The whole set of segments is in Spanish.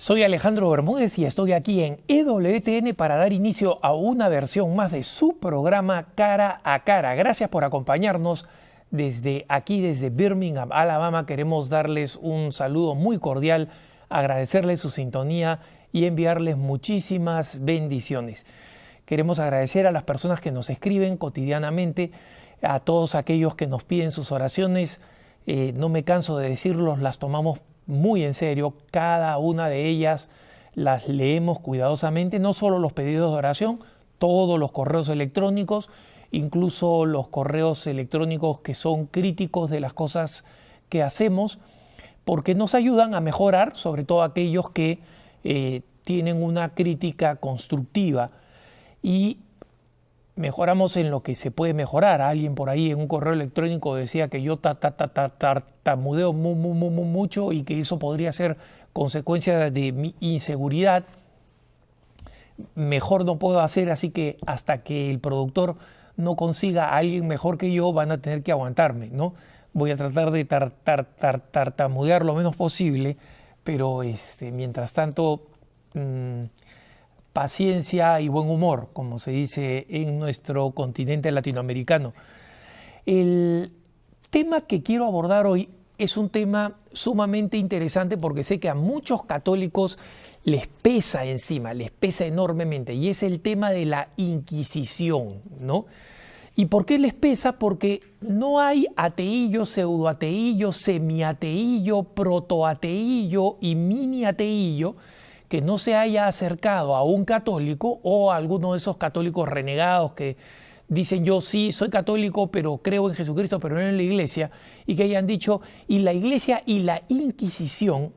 Soy Alejandro Bermúdez y estoy aquí en EWTN para dar inicio a una versión más de su programa Cara a Cara. Gracias por acompañarnos desde aquí, desde Birmingham, Alabama. Queremos darles un saludo muy cordial, agradecerles su sintonía y enviarles muchísimas bendiciones. Queremos agradecer a las personas que nos escriben cotidianamente, a todos aquellos que nos piden sus oraciones. No me canso de decirlos, las tomamos muy en serio, cada una de ellas las leemos cuidadosamente, no solo los pedidos de oración, todos los correos electrónicos, incluso los correos electrónicos que son críticos de las cosas que hacemos, porque nos ayudan a mejorar, sobre todo aquellos que tienen una crítica constructiva y mejoramos en lo que se puede mejorar. Alguien por ahí en un correo electrónico decía que yo tartamudeo mucho y que eso podría ser consecuencia de mi inseguridad. Mejor no puedo hacer, así que hasta que el productor no consiga a alguien mejor que yo van a tener que aguantarme, ¿no? Voy a tratar de tartamudear lo menos posible, pero mientras tanto paciencia y buen humor, como se dice en nuestro continente latinoamericano. El tema que quiero abordar hoy es un tema sumamente interesante porque sé que a muchos católicos les pesa encima, les pesa enormemente, y es el tema de la Inquisición, ¿no? ¿Y por qué les pesa? Porque no hay ateíllo, pseudoateíllo, semiateíllo, protoateíllo y miniateíllo que no se haya acercado a un católico o a alguno de esos católicos renegados que dicen yo sí soy católico pero creo en Jesucristo pero no en la iglesia, y que hayan dicho y la iglesia y la Inquisición.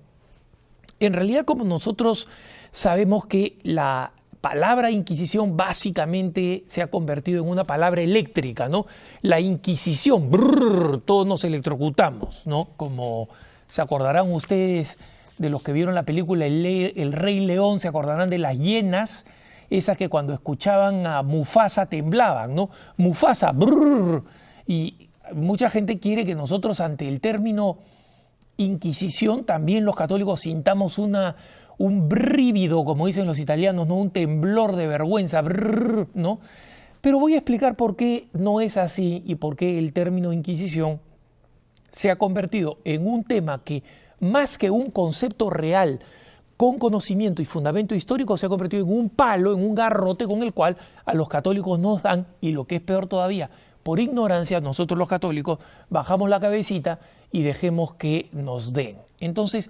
En realidad, como nosotros sabemos que la palabra Inquisición básicamente se ha convertido en una palabra eléctrica, ¿no? La Inquisición, brrr, todos nos electrocutamos, ¿no? Como se acordarán ustedes de los que vieron la película El Rey León, se acordarán de las hienas, esas que cuando escuchaban a Mufasa temblaban, ¿no? Mufasa, brrr. Y mucha gente quiere que nosotros ante el término Inquisición también los católicos sintamos un brívido, como dicen los italianos, ¿no? Un temblor de vergüenza, brrr, ¿no? Pero voy a explicar por qué no es así y por qué el término Inquisición se ha convertido en un tema que, más que un concepto real con conocimiento y fundamento histórico, se ha convertido en un palo, en un garrote con el cual a los católicos nos dan, y lo que es peor todavía, por ignorancia, nosotros los católicos bajamos la cabecita y dejemos que nos den. Entonces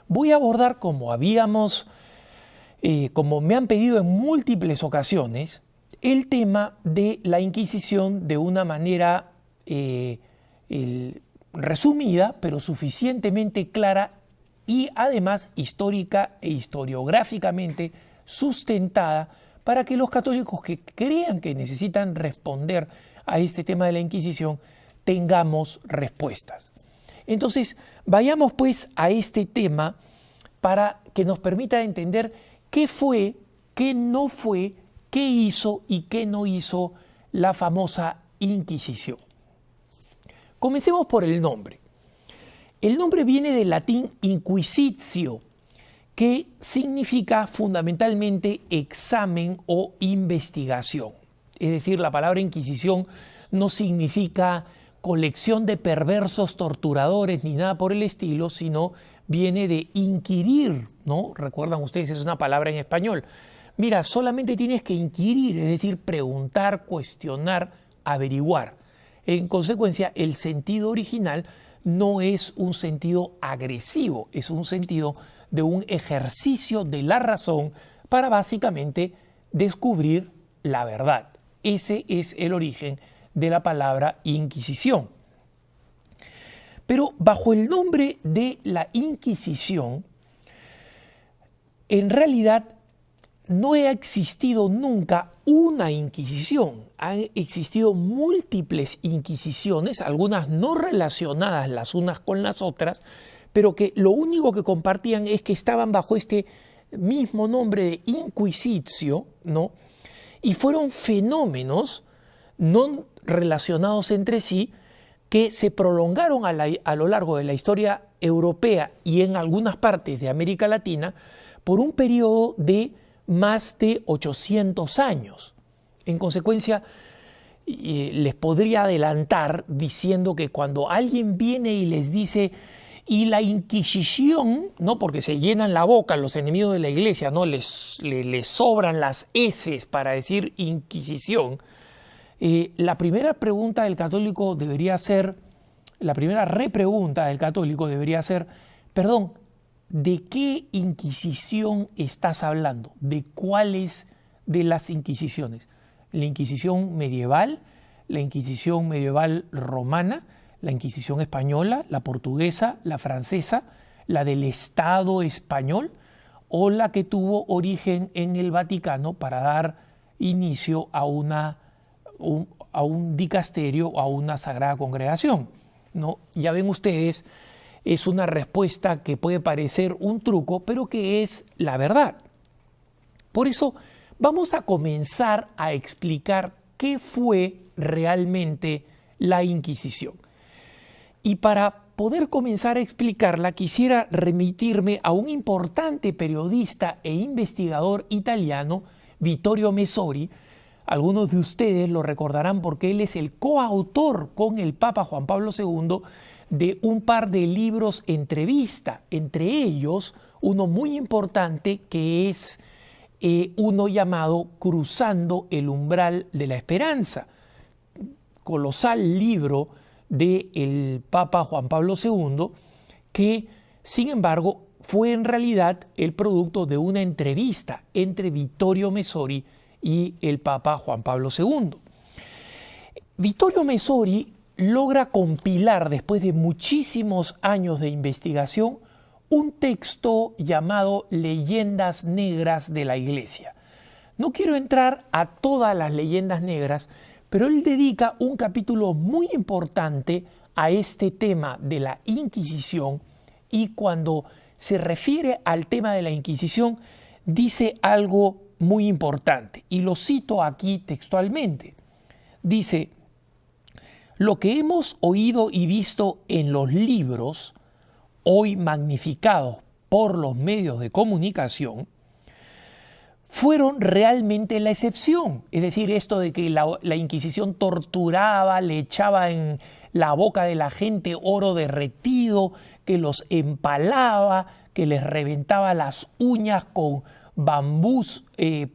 voy a abordar, como me han pedido en múltiples ocasiones, el tema de la Inquisición de una manera resumida, pero suficientemente clara y además histórica e historiográficamente sustentada para que los católicos que crean que necesitan responder a este tema de la Inquisición tengamos respuestas. Entonces, vayamos pues a este tema para que nos permita entender qué fue, qué no fue, qué hizo y qué no hizo la famosa Inquisición. Comencemos por el nombre. El nombre viene del latín inquisitio, que significa fundamentalmente examen o investigación. Es decir, la palabra Inquisición no significa colección de perversos torturadores ni nada por el estilo, sino viene de inquirir, ¿no? Recuerdan ustedes, es una palabra en español. Mira, solamente tienes que inquirir, es decir, preguntar, cuestionar, averiguar. En consecuencia, el sentido original no es un sentido agresivo, es un sentido de un ejercicio de la razón para básicamente descubrir la verdad. Ese es el origen de la palabra Inquisición. Pero bajo el nombre de la Inquisición, en realidad no ha existido nunca una Inquisición. Han existido múltiples Inquisiciones, algunas no relacionadas las unas con las otras, pero que lo único que compartían es que estaban bajo este mismo nombre de Inquisitio, ¿no? Y fueron fenómenos no relacionados entre sí que se prolongaron a lo largo de la historia europea y en algunas partes de América Latina, por un periodo de más de 800 años. En consecuencia, les podría adelantar diciendo que cuando alguien viene y les dice, y la Inquisición, ¿no? Porque se llenan la boca los enemigos de la iglesia, ¿no? Les sobran las eses para decir Inquisición. La primera pregunta del católico debería ser, la primera repregunta del católico debería ser, perdón, ¿de qué Inquisición estás hablando? ¿De cuáles de las Inquisiciones? ¿La Inquisición medieval, la Inquisición medieval romana, la Inquisición española, la portuguesa, la francesa, la del Estado español o la que tuvo origen en el Vaticano para dar inicio a un dicasterio o a una sagrada congregación? ¿No? Ya ven ustedes, es una respuesta que puede parecer un truco, pero que es la verdad. Por eso vamos a comenzar a explicar qué fue realmente la Inquisición. Y para poder comenzar a explicarla, quisiera remitirme a un importante periodista e investigador italiano, Vittorio Messori. Algunos de ustedes lo recordarán porque él es el coautor con el Papa Juan Pablo II de un par de libros entrevista, entre ellos uno muy importante que es uno llamado Cruzando el umbral de la esperanza, colosal libro del Papa Juan Pablo II, que sin embargo fue en realidad el producto de una entrevista entre Vittorio Messori y el Papa Juan Pablo II. Vittorio Messori logra compilar, después de muchísimos años de investigación, un texto llamado Leyendas Negras de la Iglesia. No quiero entrar a todas las leyendas negras, pero él dedica un capítulo muy importante a este tema de la Inquisición, y cuando se refiere al tema de la Inquisición dice algo muy importante, y lo cito aquí textualmente. Dice: lo que hemos oído y visto en los libros, hoy magnificados por los medios de comunicación, fueron realmente la excepción. Es decir, esto de que la Inquisición torturaba, le echaba en la boca de la gente oro derretido, que los empalaba, que les reventaba las uñas con bambús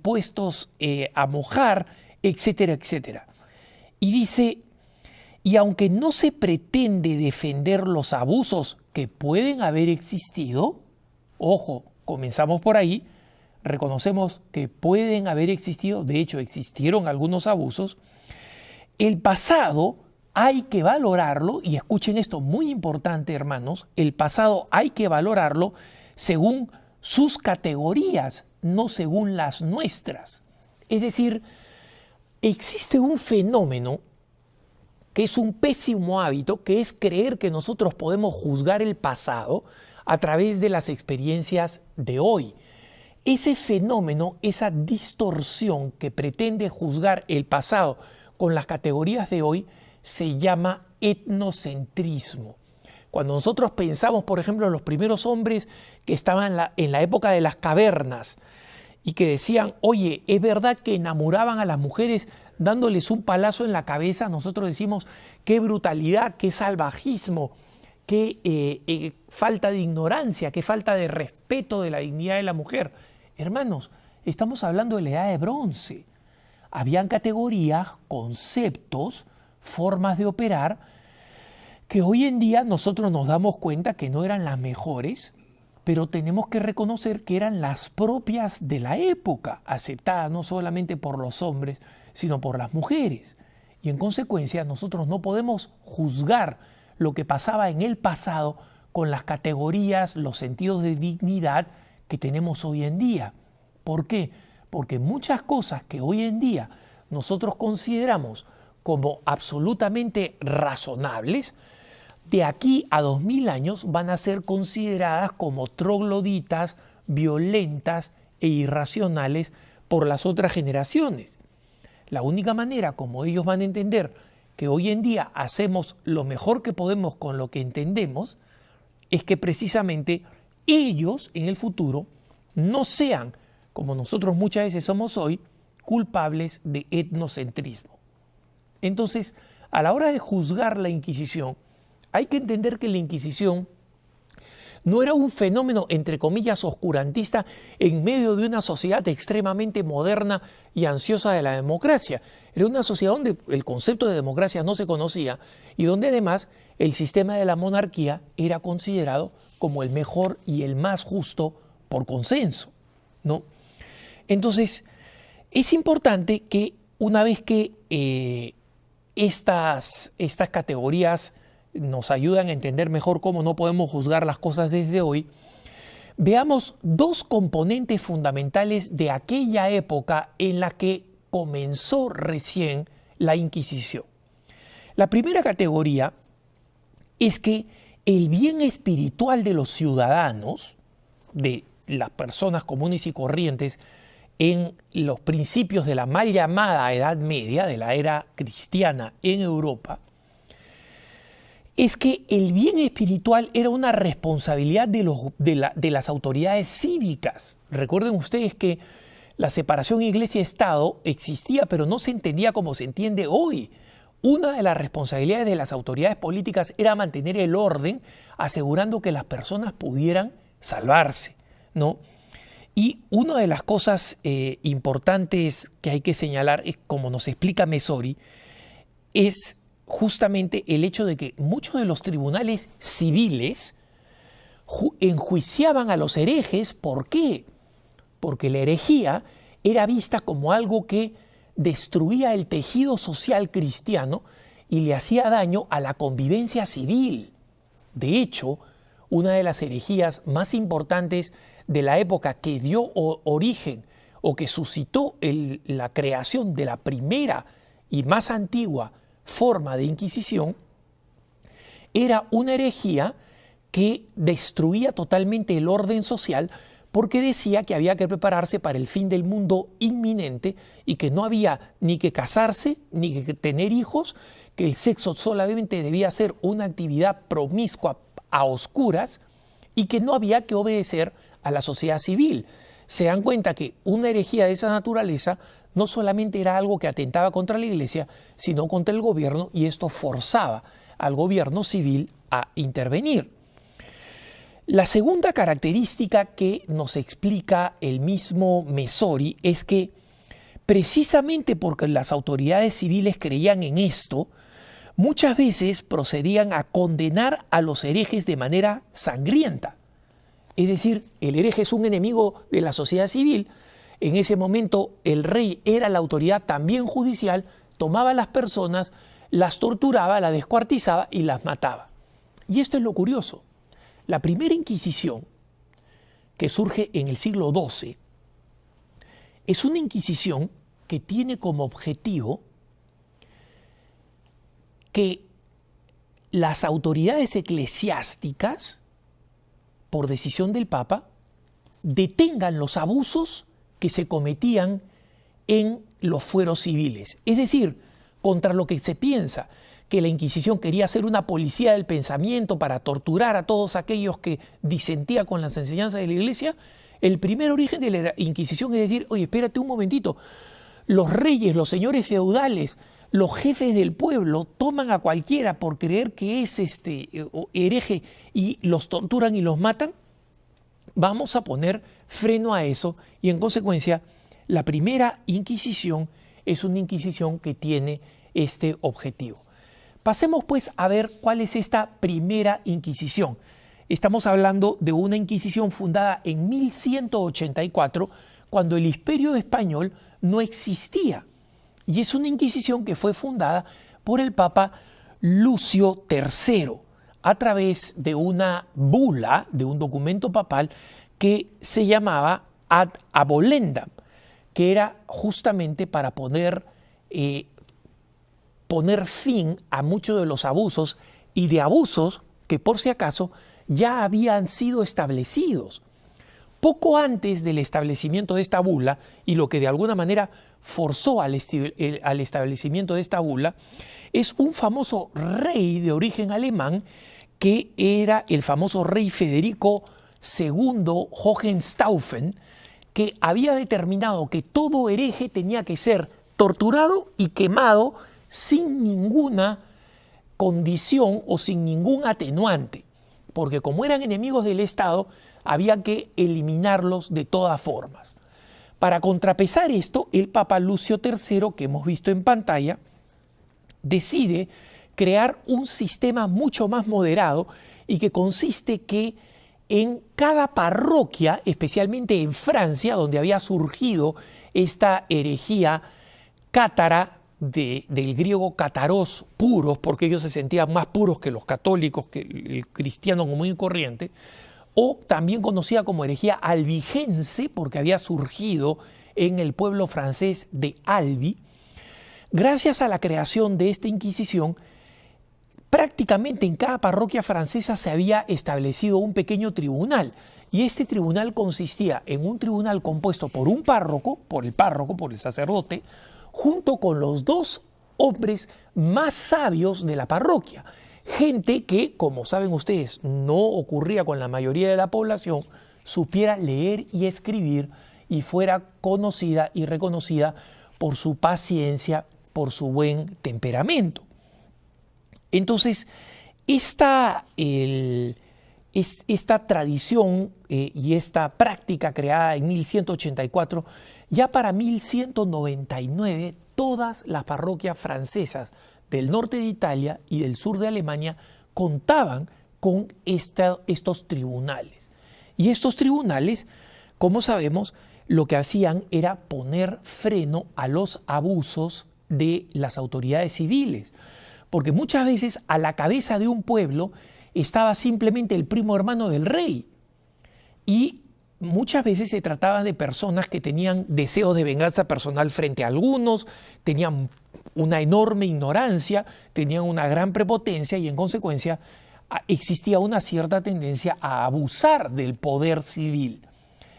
puestos a mojar, etcétera, etcétera. Y dice: y aunque no se pretende defender los abusos que pueden haber existido, ojo, comenzamos por ahí, reconocemos que pueden haber existido, de hecho existieron algunos abusos, el pasado hay que valorarlo, y escuchen esto, muy importante, hermanos, el pasado hay que valorarlo según sus categorías, no según las nuestras. Es decir, existe un fenómeno que es un pésimo hábito, que es creer que nosotros podemos juzgar el pasado a través de las experiencias de hoy. Ese fenómeno, esa distorsión que pretende juzgar el pasado con las categorías de hoy, se llama etnocentrismo. Cuando nosotros pensamos, por ejemplo, en los primeros hombres que estaban en la época de las cavernas y que decían: oye, ¿es verdad que enamoraban a las mujeres dándoles un palazo en la cabeza? Nosotros decimos: qué brutalidad, qué salvajismo, qué falta de ignorancia, qué falta de respeto de la dignidad de la mujer. Hermanos, estamos hablando de la edad de bronce. Habían categorías, conceptos, formas de operar que hoy en día nosotros nos damos cuenta que no eran las mejores, pero tenemos que reconocer que eran las propias de la época, aceptadas no solamente por los hombres, sino por las mujeres. Y en consecuencia nosotros no podemos juzgar lo que pasaba en el pasado con las categorías, los sentidos de dignidad que tenemos hoy en día. ¿Por qué? Porque muchas cosas que hoy en día nosotros consideramos como absolutamente razonables, de aquí a 2000 años van a ser consideradas como trogloditas, violentas e irracionales por las otras generaciones. La única manera como ellos van a entender que hoy en día hacemos lo mejor que podemos con lo que entendemos es que precisamente ellos en el futuro no sean, como nosotros muchas veces somos hoy, culpables de etnocentrismo. Entonces, a la hora de juzgar la Inquisición, hay que entender que la Inquisición no era un fenómeno, entre comillas, oscurantista en medio de una sociedad extremadamente moderna y ansiosa de la democracia. Era una sociedad donde el concepto de democracia no se conocía y donde además el sistema de la monarquía era considerado como el mejor y el más justo por consenso, ¿no? Entonces, es importante que una vez que estas categorías nos ayudan a entender mejor cómo no podemos juzgar las cosas desde hoy, veamos dos componentes fundamentales de aquella época en la que comenzó recién la Inquisición. La primera categoría es que el bien espiritual de los ciudadanos, de las personas comunes y corrientes, en los principios de la mal llamada Edad Media, de la era cristiana en Europa, es que el bien espiritual era una responsabilidad de las autoridades cívicas. Recuerden ustedes que la separación iglesia-estado existía, pero no se entendía como se entiende hoy. Una de las responsabilidades de las autoridades políticas era mantener el orden, asegurando que las personas pudieran salvarse, ¿no? Y una de las cosas importantes que hay que señalar, como nos explica Messori, es justamente el hecho de que muchos de los tribunales civiles enjuiciaban a los herejes. ¿Por qué? Porque la herejía era vista como algo que destruía el tejido social cristiano y le hacía daño a la convivencia civil. De hecho, una de las herejías más importantes de la época que dio origen o que suscitó la creación de la primera y más antigua forma de Inquisición era una herejía que destruía totalmente el orden social, porque decía que había que prepararse para el fin del mundo inminente y que no había ni que casarse ni que tener hijos, que el sexo solamente debía ser una actividad promiscua a oscuras y que no había que obedecer a la sociedad civil. Se dan cuenta que una herejía de esa naturaleza no solamente era algo que atentaba contra la Iglesia, sino contra el gobierno, y esto forzaba al gobierno civil a intervenir. La segunda característica que nos explica el mismo Messori es que precisamente porque las autoridades civiles creían en esto, muchas veces procedían a condenar a los herejes de manera sangrienta. Es decir, el hereje es un enemigo de la sociedad civil. En ese momento el rey era la autoridad también judicial, tomaba a las personas, las torturaba, las descuartizaba y las mataba. Y esto es lo curioso. La primera Inquisición, que surge en el siglo XII, es una Inquisición que tiene como objetivo que las autoridades eclesiásticas, por decisión del Papa, detengan los abusos que se cometían en los fueros civiles. Es decir, contra lo que se piensa, que la Inquisición quería ser una policía del pensamiento para torturar a todos aquellos que disentían con las enseñanzas de la Iglesia, el primer origen de la Inquisición es decir, oye, espérate un momentito, los reyes, los señores feudales, los jefes del pueblo toman a cualquiera por creer que es hereje y los torturan y los matan. Vamos a poner freno a eso y en consecuencia la primera Inquisición es una Inquisición que tiene este objetivo. Pasemos pues a ver cuál es esta primera Inquisición. Estamos hablando de una Inquisición fundada en 1184, cuando el Imperio español no existía. Y es una Inquisición que fue fundada por el Papa Lucio III a través de una bula, de un documento papal que se llamaba Ad Abolendam, que era justamente para poner fin a muchos de los abusos y de abusos que por si acaso ya habían sido establecidos. Poco antes del establecimiento de esta bula, y lo que de alguna manera forzó al establecimiento de esta bula, es un famoso rey de origen alemán que era el famoso rey Federico II Hohenstaufen, que había determinado que todo hereje tenía que ser torturado y quemado sin ninguna condición o sin ningún atenuante, porque como eran enemigos del Estado, había que eliminarlos de todas formas. Para contrapesar esto, el Papa Lucio III, que hemos visto en pantalla, decide crear un sistema mucho más moderado y que consiste que en cada parroquia, especialmente en Francia, donde había surgido esta herejía cátara del griego cátaros, puros, porque ellos se sentían más puros que los católicos, que el cristiano común y corriente, o también conocida como herejía albigense, porque había surgido en el pueblo francés de Albi. Gracias a la creación de esta Inquisición, prácticamente en cada parroquia francesa se había establecido un pequeño tribunal, y este tribunal consistía en un tribunal compuesto por un párroco, por el sacerdote, junto con los dos hombres más sabios de la parroquia. Gente que, como saben ustedes, no ocurría con la mayoría de la población, supiera leer y escribir y fuera conocida y reconocida por su paciencia, por su buen temperamento. Entonces, esta tradición y esta práctica creada en 1184, ya para 1199 todas las parroquias francesas del norte de Italia y del sur de Alemania contaban con estos tribunales. Y estos tribunales, como sabemos, lo que hacían era poner freno a los abusos de las autoridades civiles, porque muchas veces a la cabeza de un pueblo estaba simplemente el primo hermano del rey, y muchas veces se trataba de personas que tenían deseos de venganza personal frente a algunos, tenían una enorme ignorancia, tenían una gran prepotencia y en consecuencia existía una cierta tendencia a abusar del poder civil.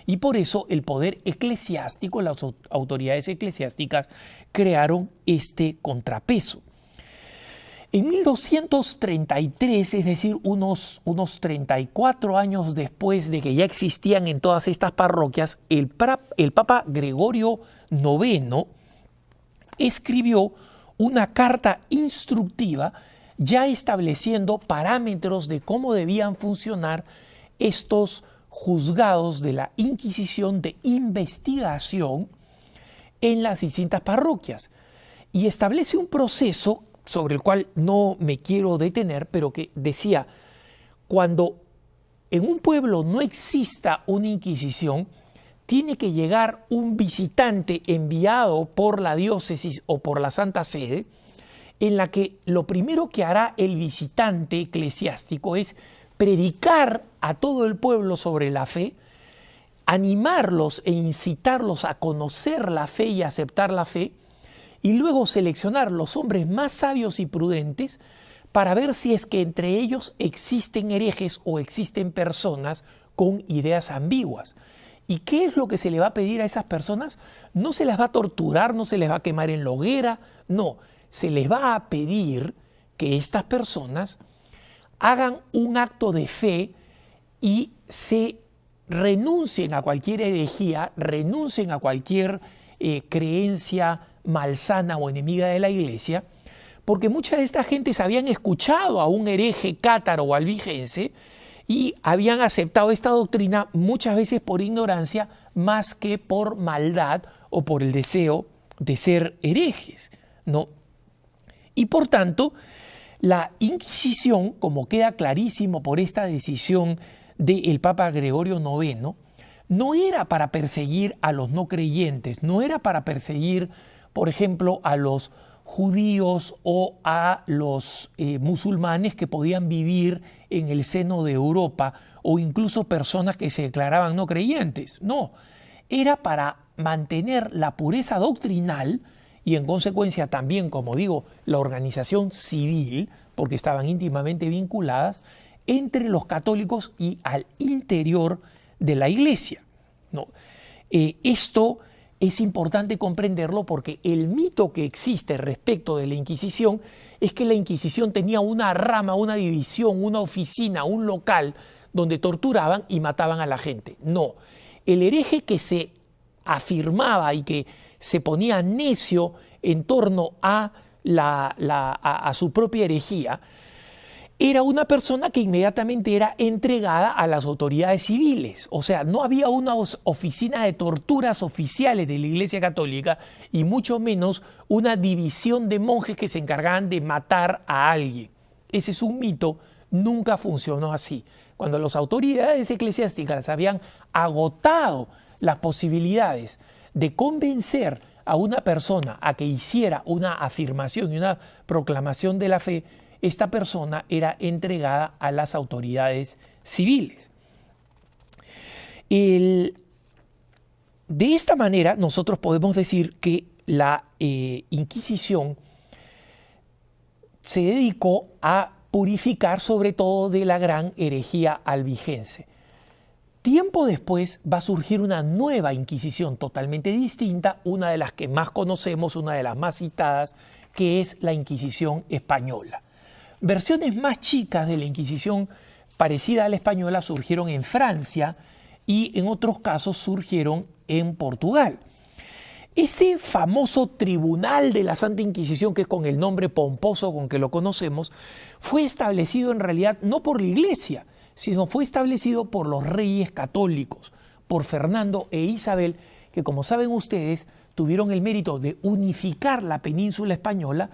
Y por eso el poder eclesiástico, las autoridades eclesiásticas crearon este contrapeso. En 1233, es decir, unos 34 años después de que ya existían en todas estas parroquias, el Papa Gregorio IX escribió una carta instructiva ya estableciendo parámetros de cómo debían funcionar estos juzgados de la Inquisición de investigación en las distintas parroquias, y establece un proceso sobre el cual no me quiero detener, pero que decía: cuando en un pueblo no exista una inquisición, tiene que llegar un visitante enviado por la diócesis o por la Santa Sede, en la que lo primero que hará el visitante eclesiástico es predicar a todo el pueblo sobre la fe, animarlos e incitarlos a conocer la fe y aceptar la fe, y luego seleccionar los hombres más sabios y prudentes para ver si es que entre ellos existen herejes o existen personas con ideas ambiguas. ¿Y qué es lo que se le va a pedir a esas personas? No se las va a torturar, no se les va a quemar en la hoguera, no, se les va a pedir que estas personas hagan un acto de fe y se renuncien a cualquier herejía, renuncien a cualquier creencia malsana o enemiga de la iglesia, porque mucha de esta gente se habían escuchado a un hereje cátaro o albigense y habían aceptado esta doctrina muchas veces por ignorancia más que por maldad o por el deseo de ser herejes, ¿no? Y por tanto, la Inquisición, como queda clarísimo por esta decisión del Papa Gregorio IX, no era para perseguir a los no creyentes, no era para perseguir, por ejemplo, a los judíos o a los musulmanes que podían vivir en el seno de Europa, o incluso personas que se declaraban no creyentes. No, era para mantener la pureza doctrinal y en consecuencia también, como digo, la organización civil, porque estaban íntimamente vinculadas, entre los católicos y al interior de la iglesia, ¿no? Esto es importante comprenderlo porque el mito que existe respecto de la Inquisición es que la Inquisición tenía una rama, una división, una oficina, un local donde torturaban y mataban a la gente. No, el hereje que se afirmaba y que se ponía necio en torno a su propia herejía, era una persona que inmediatamente era entregada a las autoridades civiles. O sea, no había una oficina de torturas oficiales de la Iglesia Católica y mucho menos una división de monjes que se encargaban de matar a alguien. Ese es un mito, nunca funcionó así. Cuando las autoridades eclesiásticas habían agotado las posibilidades de convencer a una persona a que hiciera una afirmación y una proclamación de la fe, esta persona era entregada a las autoridades civiles. De esta manera nosotros podemos decir que la Inquisición se dedicó a purificar sobre todo de la gran herejía albigense. Tiempo después va a surgir una nueva Inquisición totalmente distinta, una de las que más conocemos, una de las más citadas, que es la Inquisición española. Versiones más chicas de la Inquisición parecida a la española surgieron en Francia y en otros casos surgieron en Portugal. Este famoso tribunal de la Santa Inquisición, que es con el nombre pomposo con que lo conocemos, fue establecido en realidad no por la Iglesia, sino fue establecido por los reyes católicos, por Fernando e Isabel, que como saben ustedes, tuvieron el mérito de unificar la península española,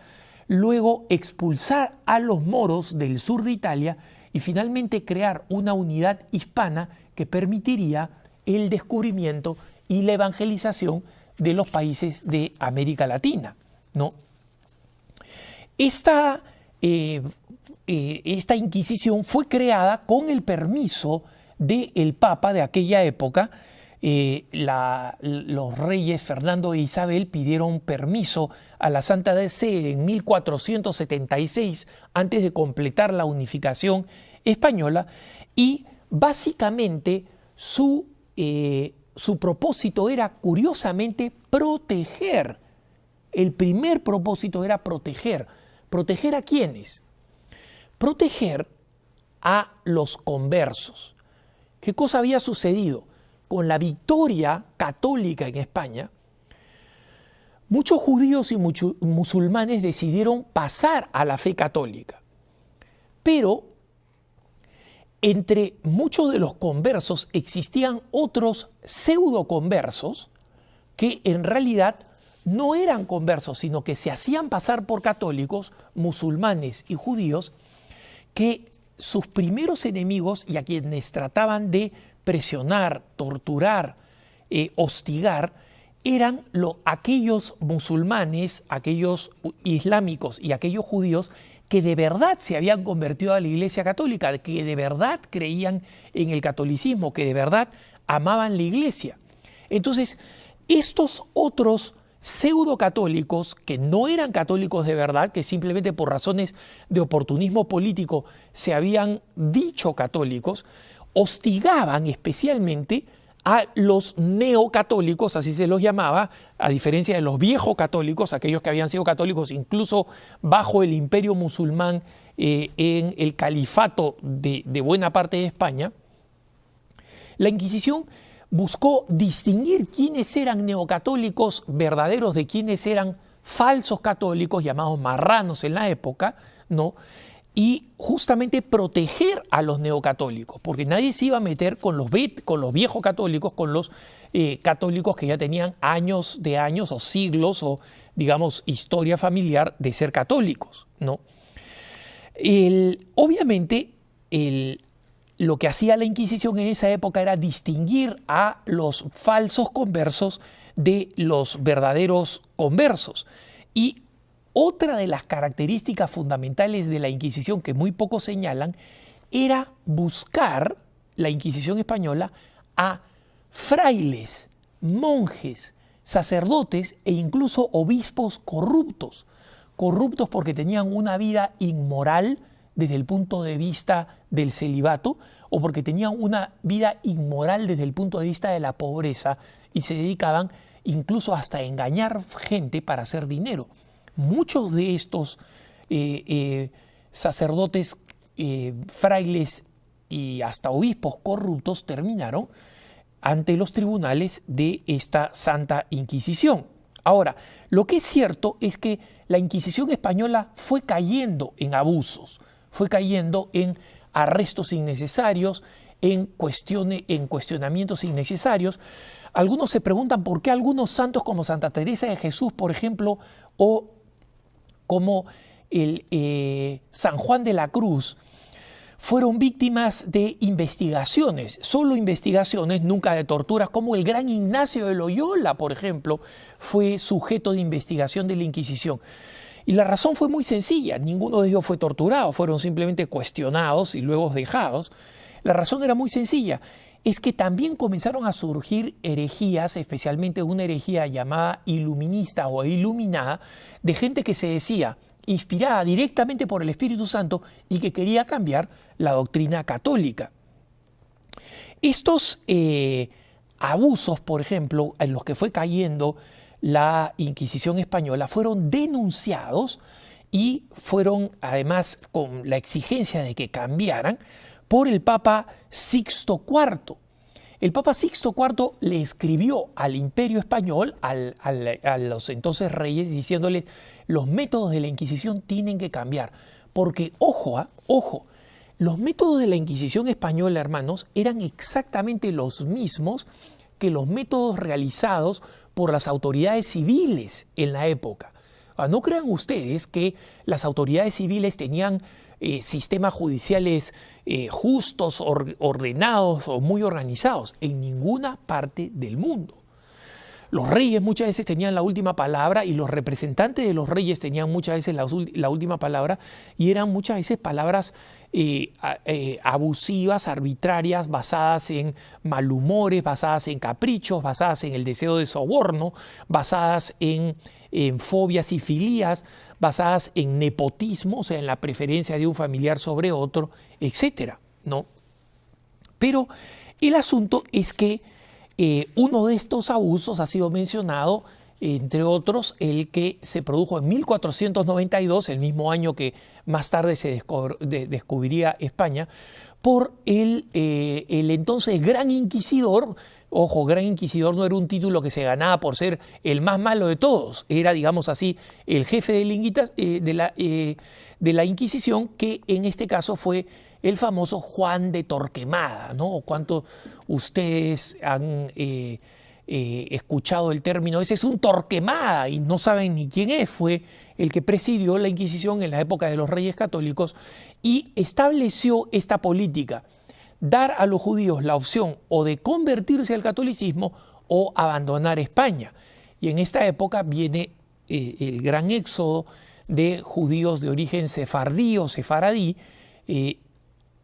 luego expulsar a los moros del sur de Italia y finalmente crear una unidad hispana que permitiría el descubrimiento y la evangelización de los países de América Latina, ¿no? Esta Inquisición fue creada con el permiso del Papa de aquella época. Los reyes Fernando e Isabel pidieron permiso a la Santa Sede en 1476 antes de completar la unificación española y básicamente su propósito era curiosamente proteger. El primer propósito era proteger. ¿Proteger a quiénes? Proteger a los conversos. ¿Qué cosa había sucedido? Con la victoria católica en España, muchos judíos y musulmanes decidieron pasar a la fe católica. Pero entre muchos de los conversos existían otros pseudo-conversos que en realidad no eran conversos, sino que se hacían pasar por católicos, musulmanes y judíos, que sus primeros enemigos y a quienes trataban de presionar, torturar, hostigar, eran aquellos musulmanes, aquellos islámicos y aquellos judíos que de verdad se habían convertido a la Iglesia Católica, que de verdad creían en el catolicismo, que de verdad amaban la Iglesia. Entonces, estos otros pseudo-católicos, que no eran católicos de verdad, que simplemente por razones de oportunismo político se habían dicho católicos, hostigaban especialmente a los neocatólicos, así se los llamaba, a diferencia de los viejos católicos, aquellos que habían sido católicos incluso bajo el imperio musulmán en el califato de buena parte de España. La Inquisición buscó distinguir quiénes eran neocatólicos verdaderos de quiénes eran falsos católicos, llamados marranos en la época, ¿no? Y justamente proteger a los neocatólicos, porque nadie se iba a meter con los viejos católicos, con los católicos que ya tenían años o siglos o, digamos, historia familiar de ser católicos, ¿no? Obviamente, lo que hacía la Inquisición en esa época era distinguir a los falsos conversos de los verdaderos conversos. Y otra de las características fundamentales de la Inquisición que muy pocos señalan era buscar, la Inquisición española, a frailes, monjes, sacerdotes e incluso obispos corruptos. Corruptos porque tenían una vida inmoral desde el punto de vista del celibato o porque tenían una vida inmoral desde el punto de vista de la pobreza y se dedicaban incluso hasta a engañar gente para hacer dinero. Muchos de estos sacerdotes, frailes y hasta obispos corruptos terminaron ante los tribunales de esta Santa Inquisición. Ahora, lo que es cierto es que la Inquisición española fue cayendo en abusos, fue cayendo en arrestos innecesarios, en cuestionamientos innecesarios. Algunos se preguntan por qué algunos santos como Santa Teresa de Jesús, por ejemplo, o como San Juan de la Cruz, fueron víctimas de investigaciones, solo investigaciones, nunca de torturas, como el gran Ignacio de Loyola, por ejemplo, fue sujeto de investigación de la Inquisición. Y la razón fue muy sencilla, ninguno de ellos fue torturado, fueron simplemente cuestionados y luego dejados. La razón era muy sencilla, es que también comenzaron a surgir herejías, especialmente una herejía llamada iluminista o iluminada, de gente que se decía inspirada directamente por el Espíritu Santo y que quería cambiar la doctrina católica. Estos abusos, por ejemplo, en los que fue cayendo la Inquisición española, fueron denunciados y fueron, además, con la exigencia de que cambiaran, por el Papa Sixto IV. El Papa Sixto IV le escribió al Imperio Español, a los entonces reyes, diciéndoles: los métodos de la Inquisición tienen que cambiar. Porque, ojo, los métodos de la Inquisición española, hermanos, eran exactamente los mismos que los métodos realizados por las autoridades civiles en la época. No crean ustedes que las autoridades civiles tenían sistemas judiciales justos, ordenados o muy organizados. En ninguna parte del mundo. Los reyes muchas veces tenían la última palabra y los representantes de los reyes tenían muchas veces la última palabra, y eran muchas veces palabras abusivas, arbitrarias, basadas en malhumores, basadas en caprichos, basadas en el deseo de soborno, basadas en fobias y filías, basadas en nepotismo, o sea, en la preferencia de un familiar sobre otro, etcétera, ¿no? Pero el asunto es que uno de estos abusos ha sido mencionado, entre otros, el que se produjo en 1492, el mismo año que más tarde se descubriría España, por el entonces Gran Inquisidor. Ojo, Gran Inquisidor no era un título que se ganaba por ser el más malo de todos, era, digamos así, el jefe de la Inquisición, que en este caso fue el famoso Juan de Torquemada, ¿no? ¿Cuánto ustedes han escuchado el término? Ese es un Torquemada y no saben ni quién es. Fue el que presidió la Inquisición en la época de los Reyes Católicos y estableció esta política: dar a los judíos la opción o de convertirse al catolicismo o abandonar España. Y en esta época viene el gran éxodo de judíos de origen sefardí o sefaradí,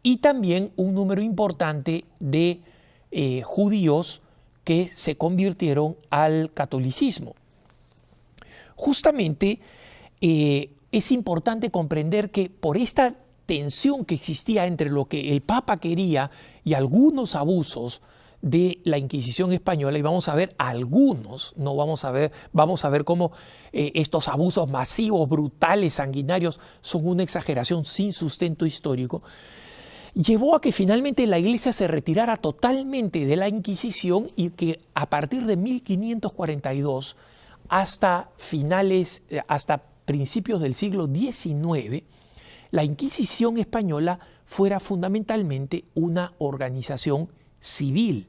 y también un número importante de judíos que se convirtieron al catolicismo. Justamente es importante comprender que por esta tensión que existía entre lo que el Papa quería y algunos abusos de la Inquisición española, y vamos a ver algunos, no vamos a ver cómo estos abusos masivos, brutales, sanguinarios son una exageración sin sustento histórico, llevó a que finalmente la Iglesia se retirara totalmente de la Inquisición y que a partir de 1542 hasta principios del siglo XIX, la Inquisición española fuera fundamentalmente una organización civil.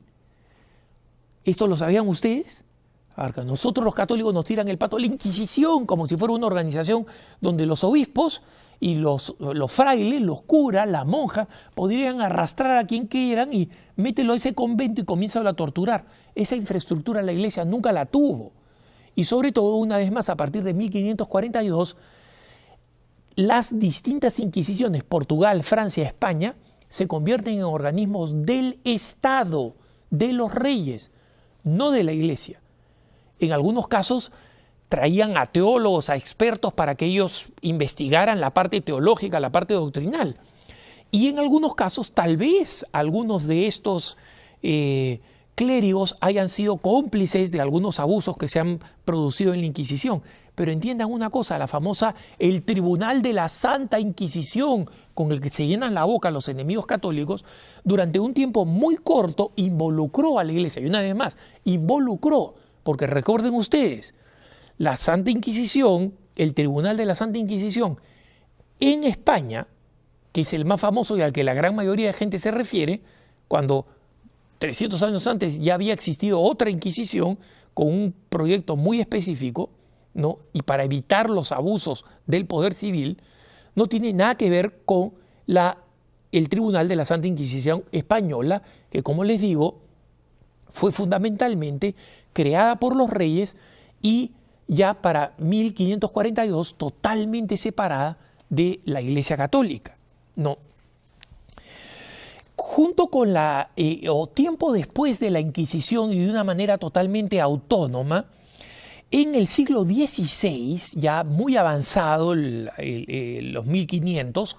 ¿Esto lo sabían ustedes? Porque nosotros los católicos nos tiran el pato a la Inquisición como si fuera una organización donde los obispos y los frailes, los curas, las monjas, podrían arrastrar a quien quieran y mételo a ese convento y comienzan a torturar. Esa infraestructura la Iglesia nunca la tuvo. Y sobre todo, una vez más, a partir de 1542, las distintas inquisiciones, Portugal, Francia, España, se convierten en organismos del Estado, de los reyes, no de la Iglesia. En algunos casos traían a teólogos, a expertos para que ellos investigaran la parte teológica, la parte doctrinal. Y en algunos casos, tal vez algunos de estos clérigos hayan sido cómplices de algunos abusos que se han producido en la Inquisición. Pero entiendan una cosa, la famosa el Tribunal de la Santa Inquisición, con el que se llenan la boca los enemigos católicos, durante un tiempo muy corto involucró a la Iglesia. Y una vez más, involucró, porque recuerden ustedes, la Santa Inquisición, el Tribunal de la Santa Inquisición en España, que es el más famoso y al que la gran mayoría de gente se refiere, cuando 300 años antes ya había existido otra Inquisición con un proyecto muy específico, ¿no? Y para evitar los abusos del poder civil, no tiene nada que ver con el Tribunal de la Santa Inquisición española, que como les digo, fue fundamentalmente creada por los reyes y ya para 1542 totalmente separada de la Iglesia Católica. No. Junto con o tiempo después de la Inquisición y de una manera totalmente autónoma, en el siglo XVI, ya muy avanzado, los 1500,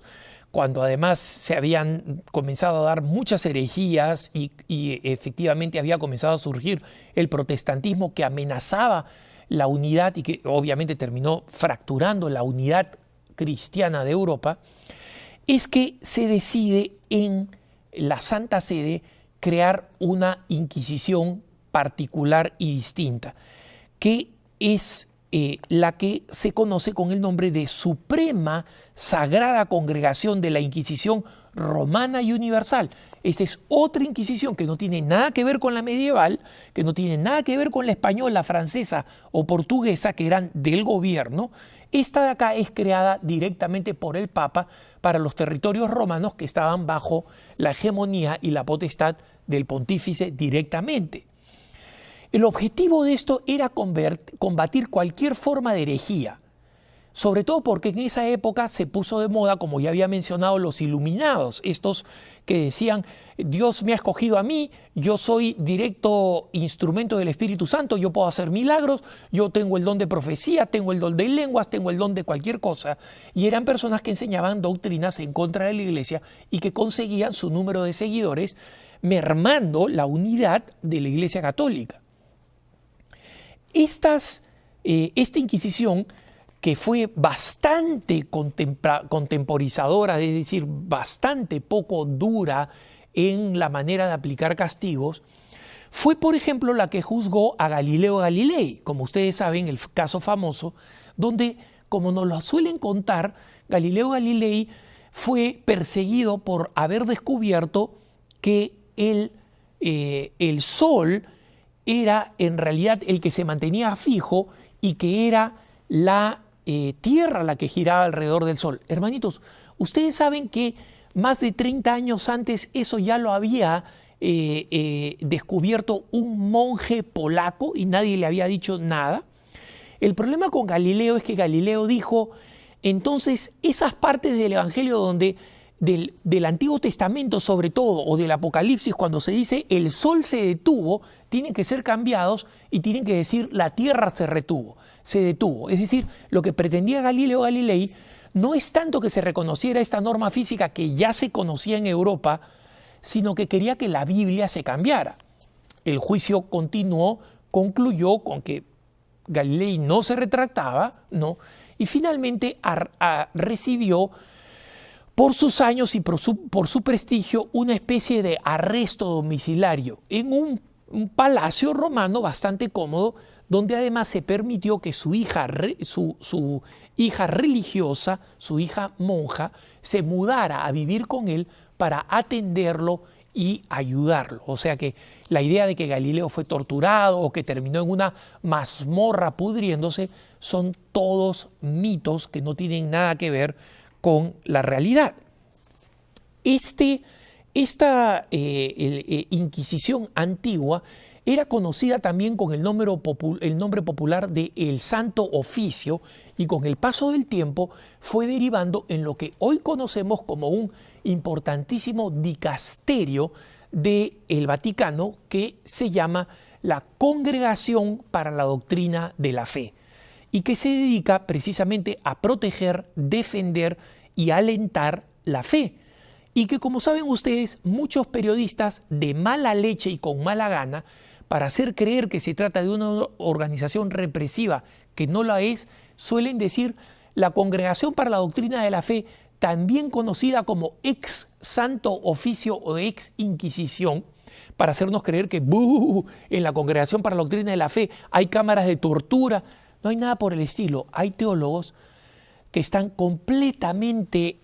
cuando además se habían comenzado a dar muchas herejías y efectivamente había comenzado a surgir el protestantismo que amenazaba la unidad y que obviamente terminó fracturando la unidad cristiana de Europa, es que se decide en la Santa Sede crear una Inquisición particular y distinta, que es la que se conoce con el nombre de Suprema Sagrada Congregación de la Inquisición Romana y Universal. Esta es otra Inquisición que no tiene nada que ver con la medieval, que no tiene nada que ver con la española, francesa o portuguesa, que eran del gobierno. Esta de acá es creada directamente por el Papa para los territorios romanos que estaban bajo la hegemonía y la potestad del pontífice directamente. El objetivo de esto era combatir cualquier forma de herejía, sobre todo porque en esa época se puso de moda, como ya había mencionado, los iluminados, estos que decían, Dios me ha escogido a mí, yo soy directo instrumento del Espíritu Santo, yo puedo hacer milagros, yo tengo el don de profecía, tengo el don de lenguas, tengo el don de cualquier cosa. Y eran personas que enseñaban doctrinas en contra de la Iglesia y que conseguían su número de seguidores, mermando la unidad de la Iglesia Católica. Esta Inquisición, que fue bastante contemporizadora, es decir, bastante poco dura en la manera de aplicar castigos, fue, por ejemplo, la que juzgó a Galileo Galilei, como ustedes saben, el caso famoso, donde, como nos lo suelen contar, Galileo Galilei fue perseguido por haber descubierto que el Sol era en realidad el que se mantenía fijo y que era la Tierra la que giraba alrededor del Sol. Hermanitos, ustedes saben que más de 30 años antes eso ya lo había descubierto un monje polaco y nadie le había dicho nada. El problema con Galileo es que Galileo dijo, entonces esas partes del Evangelio donde del Antiguo Testamento sobre todo, o del Apocalipsis, cuando se dice el sol se detuvo, tienen que ser cambiados y tienen que decir la tierra se detuvo. Es decir, lo que pretendía Galileo Galilei no es tanto que se reconociera esta norma física que ya se conocía en Europa, sino que quería que la Biblia se cambiara. El juicio concluyó con que Galilei no se retractaba, ¿no? Y finalmente recibió por sus años y por su prestigio una especie de arresto domiciliario en un palacio romano bastante cómodo, donde además se permitió que su hija religiosa, su hija monja, se mudara a vivir con él para atenderlo y ayudarlo. O sea que la idea de que Galileo fue torturado o que terminó en una mazmorra pudriéndose son todos mitos que no tienen nada que ver con la realidad. Esta Inquisición antigua era conocida también con el nombre popular de el Santo Oficio y con el paso del tiempo fue derivando en lo que hoy conocemos como un importantísimo dicasterio del Vaticano que se llama la Congregación para la Doctrina de la Fe y que se dedica precisamente a proteger, defender y alentar la fe. y que, como saben ustedes, muchos periodistas de mala leche y con mala gana, para hacer creer que se trata de una organización represiva que no la es, suelen decir la Congregación para la Doctrina de la Fe, también conocida como ex Santo Oficio o ex Inquisición, para hacernos creer que en la Congregación para la Doctrina de la Fe hay cámaras de tortura. No hay nada por el estilo. Hay teólogos que están completamente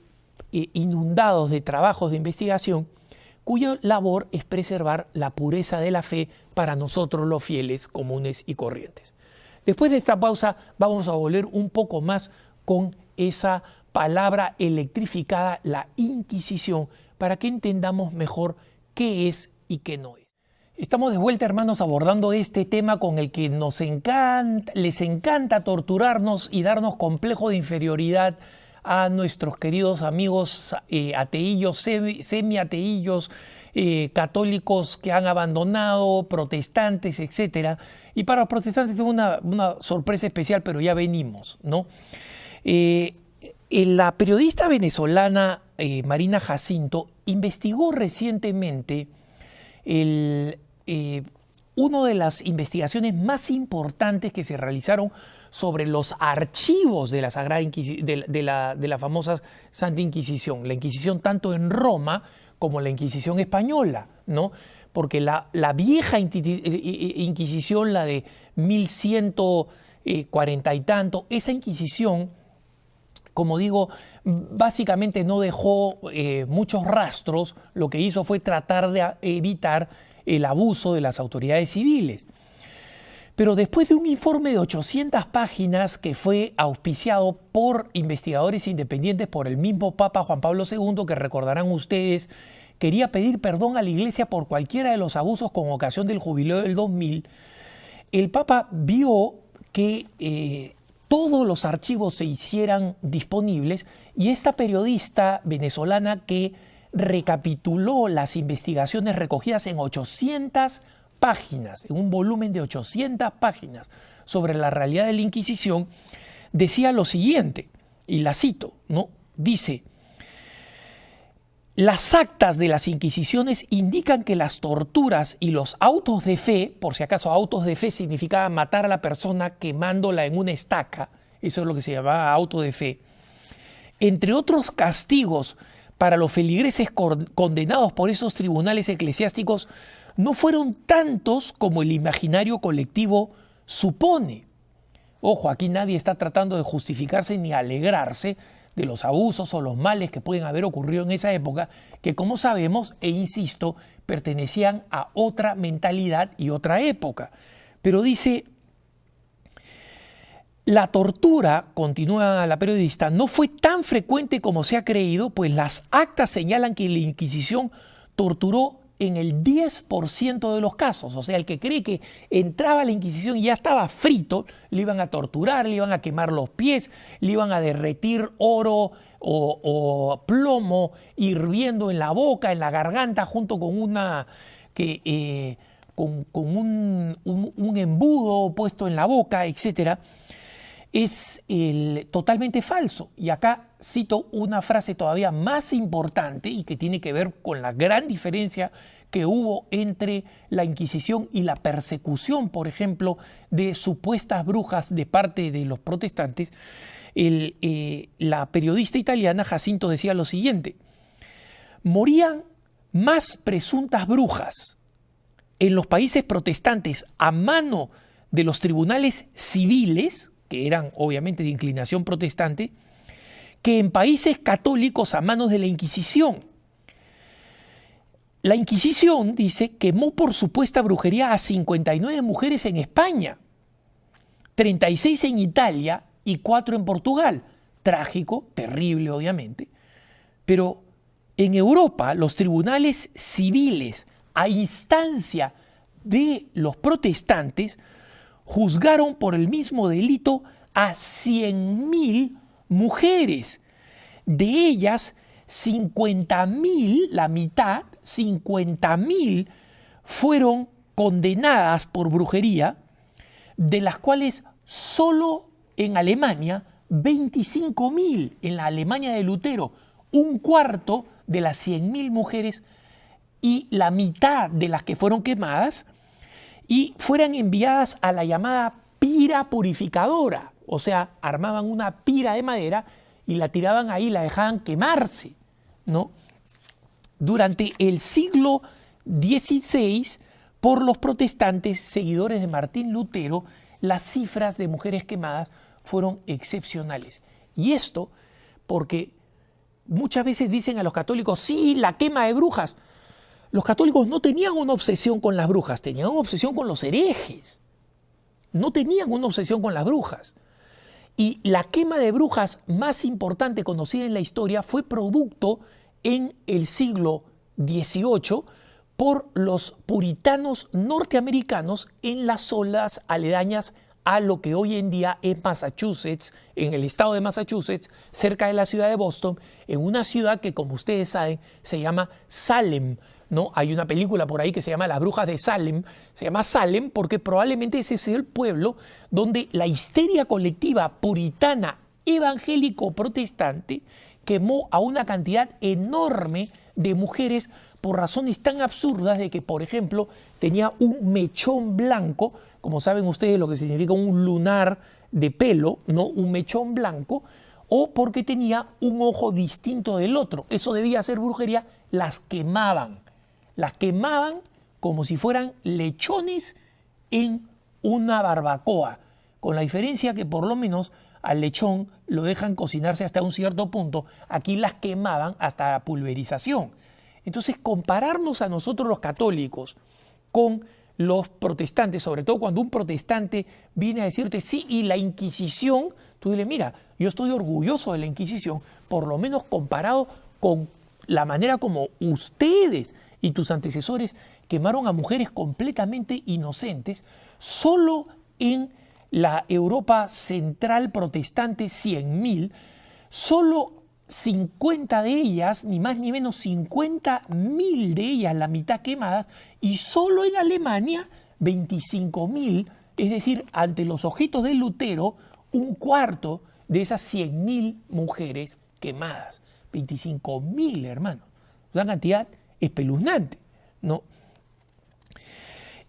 inundados de trabajos de investigación cuya labor es preservar la pureza de la fe para nosotros los fieles comunes y corrientes. Después de esta pausa vamos a volver un poco más con esa palabra electrificada, la Inquisición, para que entendamos mejor qué es y qué no es. Estamos de vuelta, hermanos, abordando este tema con el que les encanta torturarnos y darnos complejo de inferioridad a nuestros queridos amigos ateillos, semi-ateillos, católicos que han abandonado, protestantes, etc. Y para los protestantes es una sorpresa especial, pero ya venimos, ¿no? La periodista venezolana Marina Jacinto investigó recientemente una de las investigaciones más importantes que se realizaron sobre los archivos de la Sagrada de la famosa Santa Inquisición, la Inquisición tanto en Roma como la Inquisición española, ¿no? Porque la vieja Inquisición, la de 1140 y tanto, esa Inquisición, como digo, básicamente no dejó muchos rastros. Lo que hizo fue tratar de evitar el abuso de las autoridades civiles. Pero después de un informe de 800 páginas que fue auspiciado por investigadores independientes, por el mismo Papa Juan Pablo II, que recordarán ustedes, quería pedir perdón a la Iglesia por cualquiera de los abusos con ocasión del jubileo del 2000, el Papa vio que todos los archivos se hicieran disponibles y esta periodista venezolana que recapituló las investigaciones recogidas en 800 páginas, en un volumen de 800 páginas sobre la realidad de la Inquisición, decía lo siguiente, y la cito, ¿no? Dice: las actas de las Inquisiciones indican que las torturas y los autos de fe, por si acaso autos de fe significaba matar a la persona quemándola en una estaca, eso es lo que se llamaba auto de fe, entre otros castigos para los feligreses condenados por esos tribunales eclesiásticos, no fueron tantos como el imaginario colectivo supone. Ojo, aquí nadie está tratando de justificarse ni alegrarse de los abusos o los males que pueden haber ocurrido en esa época, que como sabemos, e insisto, pertenecían a otra mentalidad y otra época. Pero dice: la tortura, continúa la periodista, no fue tan frecuente como se ha creído, pues las actas señalan que la Inquisición torturó en el 10% de los casos. O sea, el que cree que entraba a la Inquisición y ya estaba frito, le iban a torturar, le iban a quemar los pies, le iban a derretir oro o plomo hirviendo en la boca, en la garganta, junto con un embudo puesto en la boca, etc. Es totalmente falso. Y acá cito una frase todavía más importante y que tiene que ver con la gran diferencia que hubo entre la Inquisición y la persecución, por ejemplo, de supuestas brujas de parte de los protestantes. La periodista italiana Jacinto decía lo siguiente: morían más presuntas brujas en los países protestantes a mano de los tribunales civiles, que eran obviamente de inclinación protestante, que en países católicos a manos de la Inquisición. La Inquisición, dice, quemó por supuesta brujería a 59 mujeres en España, 36 en Italia y 4 en Portugal. Trágico, terrible obviamente, pero en Europa los tribunales civiles a instancia de los protestantes juzgaron por el mismo delito a 100.000 mujeres. De ellas, 50.000, la mitad, 50.000 fueron condenadas por brujería, de las cuales solo en Alemania 25.000, en la Alemania de Lutero, un cuarto de las 100.000 mujeres y la mitad de las que fueron quemadas y fueran enviadas a la llamada pira purificadora. O sea, armaban una pira de madera y la tiraban ahí, la dejaban quemarse, ¿no? Durante el siglo XVI, por los protestantes seguidores de Martín Lutero, las cifras de mujeres quemadas fueron excepcionales. Y esto porque muchas veces dicen a los católicos, sí, la quema de brujas. Los católicos no tenían una obsesión con las brujas, tenían una obsesión con los herejes. No tenían una obsesión con las brujas. Y la quema de brujas más importante conocida en la historia fue producto en el siglo XVIII por los puritanos norteamericanos en las zonas aledañas a lo que hoy en día es Massachusetts, en el estado de Massachusetts, cerca de la ciudad de Boston, en una ciudad que, como ustedes saben, se llama Salem, ¿no? Hay una película por ahí que se llama Las Brujas de Salem. Se llama Salem porque probablemente ese es el pueblo donde la histeria colectiva puritana evangélico-protestante quemó a una cantidad enorme de mujeres por razones tan absurdas de que, por ejemplo, tenía un mechón blanco, como saben ustedes lo que significa un lunar de pelo, ¿no? Un mechón blanco, o porque tenía un ojo distinto del otro. Eso debía ser brujería. Las quemaban como si fueran lechones en una barbacoa, con la diferencia que por lo menos al lechón lo dejan cocinarse hasta un cierto punto, aquí las quemaban hasta la pulverización. Entonces, compararnos a nosotros los católicos con los protestantes, sobre todo cuando un protestante viene a decirte, sí, y la Inquisición, tú dile, mira, yo estoy orgulloso de la Inquisición, por lo menos comparado con la manera como ustedes y tus antecesores quemaron a mujeres completamente inocentes, solo en la Europa central protestante, 100.000, solo 50 de ellas, ni más ni menos 50.000 de ellas, la mitad quemadas, y solo en Alemania 25.000, es decir, ante los ojitos de Lutero, un cuarto de esas 100.000 mujeres quemadas. 25.000, hermano. Una cantidad espeluznante, ¿no?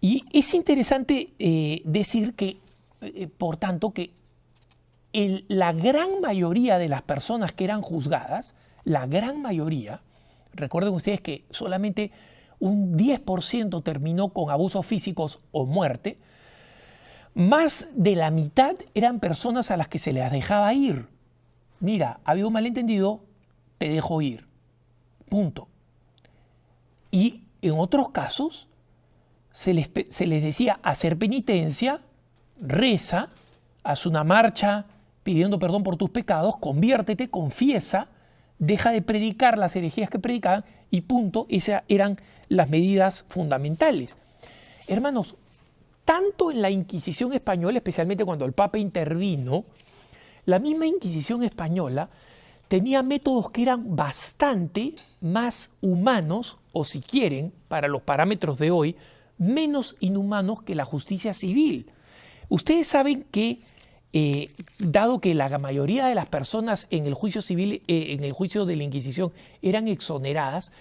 Y es interesante decir que, por tanto, que la gran mayoría de las personas que eran juzgadas, la gran mayoría, recuerden ustedes que solamente un 10% terminó con abusos físicos o muerte, más de la mitad eran personas a las que se les dejaba ir. Mira, ha habido un malentendido, te dejo ir. Punto. Y en otros casos se les decía hacer penitencia, reza, haz una marcha pidiendo perdón por tus pecados, conviértete, confiesa, deja de predicar las herejías que predicaban y punto. Esas eran las medidas fundamentales. Hermanos, tanto en la Inquisición española, especialmente cuando el Papa intervino, la misma Inquisición española tenía métodos que eran bastante más humanos, o si quieren, para los parámetros de hoy, menos inhumanos que la justicia civil. Ustedes saben que, dado que la mayoría de las personas en el juicio civil, en el juicio de la Inquisición, eran exoneradas,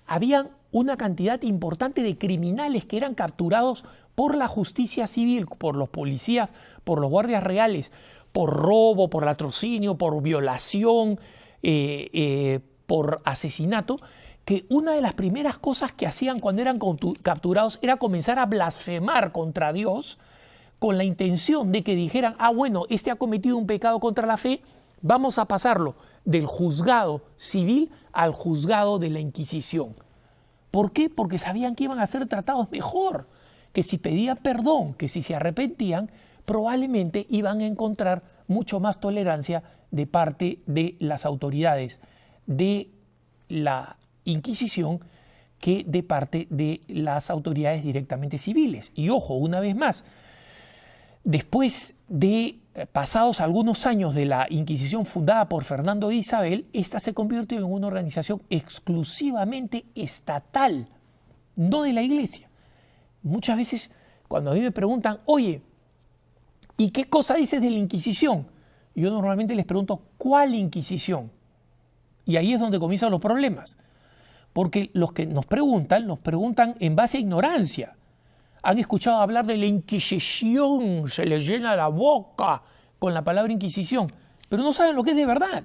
había una cantidad importante de criminales que eran capturados por la justicia civil, por los policías, por los guardias reales, por robo, por latrocinio, por violación, por asesinato, que una de las primeras cosas que hacían cuando eran capturados era comenzar a blasfemar contra Dios con la intención de que dijeran, ah, bueno, este ha cometido un pecado contra la fe, vamos a pasarlo del juzgado civil al juzgado de la Inquisición. ¿Por qué? Porque sabían que iban a ser tratados mejor, que si pedían perdón, que si se arrepentían, probablemente iban a encontrar mucho más tolerancia de parte de las autoridades de la Inquisición que de parte de las autoridades directamente civiles. Y ojo, una vez más, después de pasados algunos años de la Inquisición fundada por Fernando de Isabel, esta se convirtió en una organización exclusivamente estatal, no de la Iglesia. Muchas veces cuando a mí me preguntan, oye, ¿y qué cosa dices de la Inquisición? Yo normalmente les pregunto, ¿cuál Inquisición? Y ahí es donde comienzan los problemas. porque los que nos preguntan en base a ignorancia. Han escuchado hablar de la Inquisición, se les llena la boca con la palabra Inquisición, pero no saben lo que es de verdad.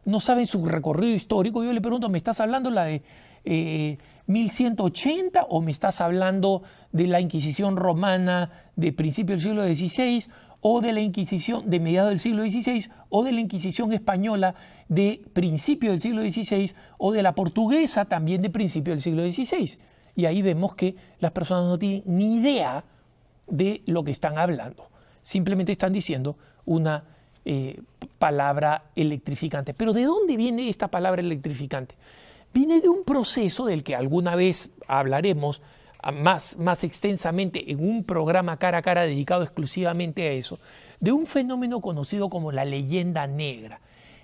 No saben su recorrido histórico. Yo le pregunto, ¿me estás hablando la de 1180 o me estás hablando de la Inquisición romana de principios del siglo XVI o de la Inquisición de mediados del siglo XVI o de la Inquisición española de principios del siglo XVI o de la portuguesa también de principios del siglo XVI? Y ahí vemos que las personas no tienen ni idea de lo que están hablando. Simplemente están diciendo una palabra electrificante. Pero ¿de dónde viene esta palabra electrificante? Viene de un proceso del que alguna vez hablaremos más extensamente en un programa cara a cara dedicado exclusivamente a eso, de un fenómeno conocido como la leyenda negra.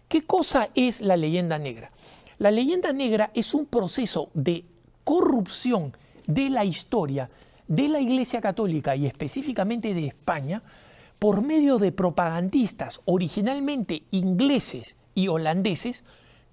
¿Qué cosa es la leyenda negra? La leyenda negra es un proceso de corrupción de la historia de la Iglesia Católica y específicamente de España por medio de propagandistas originalmente ingleses y holandeses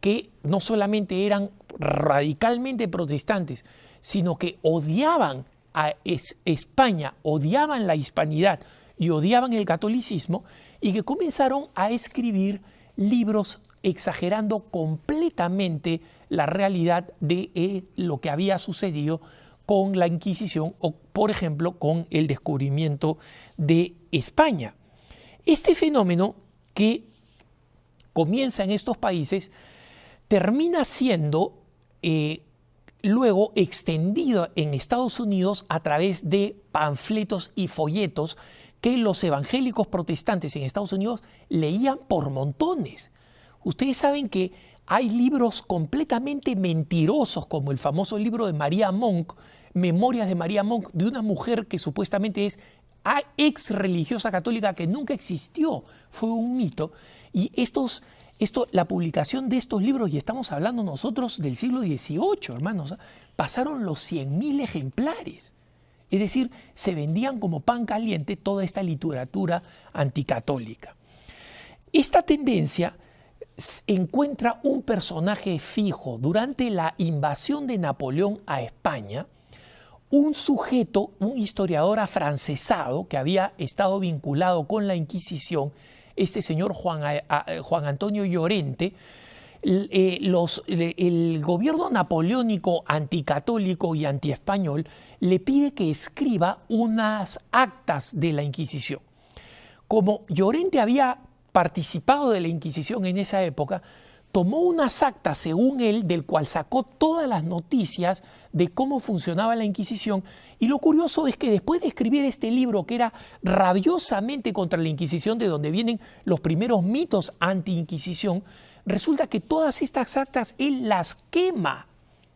que no solamente eran radicalmente protestantes, sino que odiaban a España, odiaban la hispanidad y odiaban el catolicismo, y que comenzaron a escribir libros exagerando completamente la realidad de lo que había sucedido con la Inquisición o, por ejemplo, con el descubrimiento de España. Este fenómeno que comienza en estos países termina siendo luego extendido en Estados Unidos a través de panfletos y folletos que los evangélicos protestantes en Estados Unidos leían por montones. Ustedes saben que hay libros completamente mentirosos, como el famoso libro de María Monk, Memorias de María Monk, de una mujer que supuestamente es ex religiosa católica que nunca existió, fue un mito. Y la publicación de estos libros, y estamos hablando nosotros del siglo XVIII, hermanos, pasaron los 100.000 ejemplares. Es decir, se vendían como pan caliente toda esta literatura anticatólica. Esta tendencia encuentra un personaje fijo durante la invasión de Napoleón a España, un sujeto, un historiador afrancesado que había estado vinculado con la Inquisición, este señor Juan Antonio Llorente. El gobierno napoleónico anticatólico y antiespañol le pide que escriba unas actas de la Inquisición. Como Llorente había participado de la Inquisición en esa época, tomó unas actas, según él, del cual sacó todas las noticias de cómo funcionaba la Inquisición. Y lo curioso es que después de escribir este libro, que era rabiosamente contra la Inquisición, de donde vienen los primeros mitos anti-Inquisición, resulta que todas estas actas él las quema.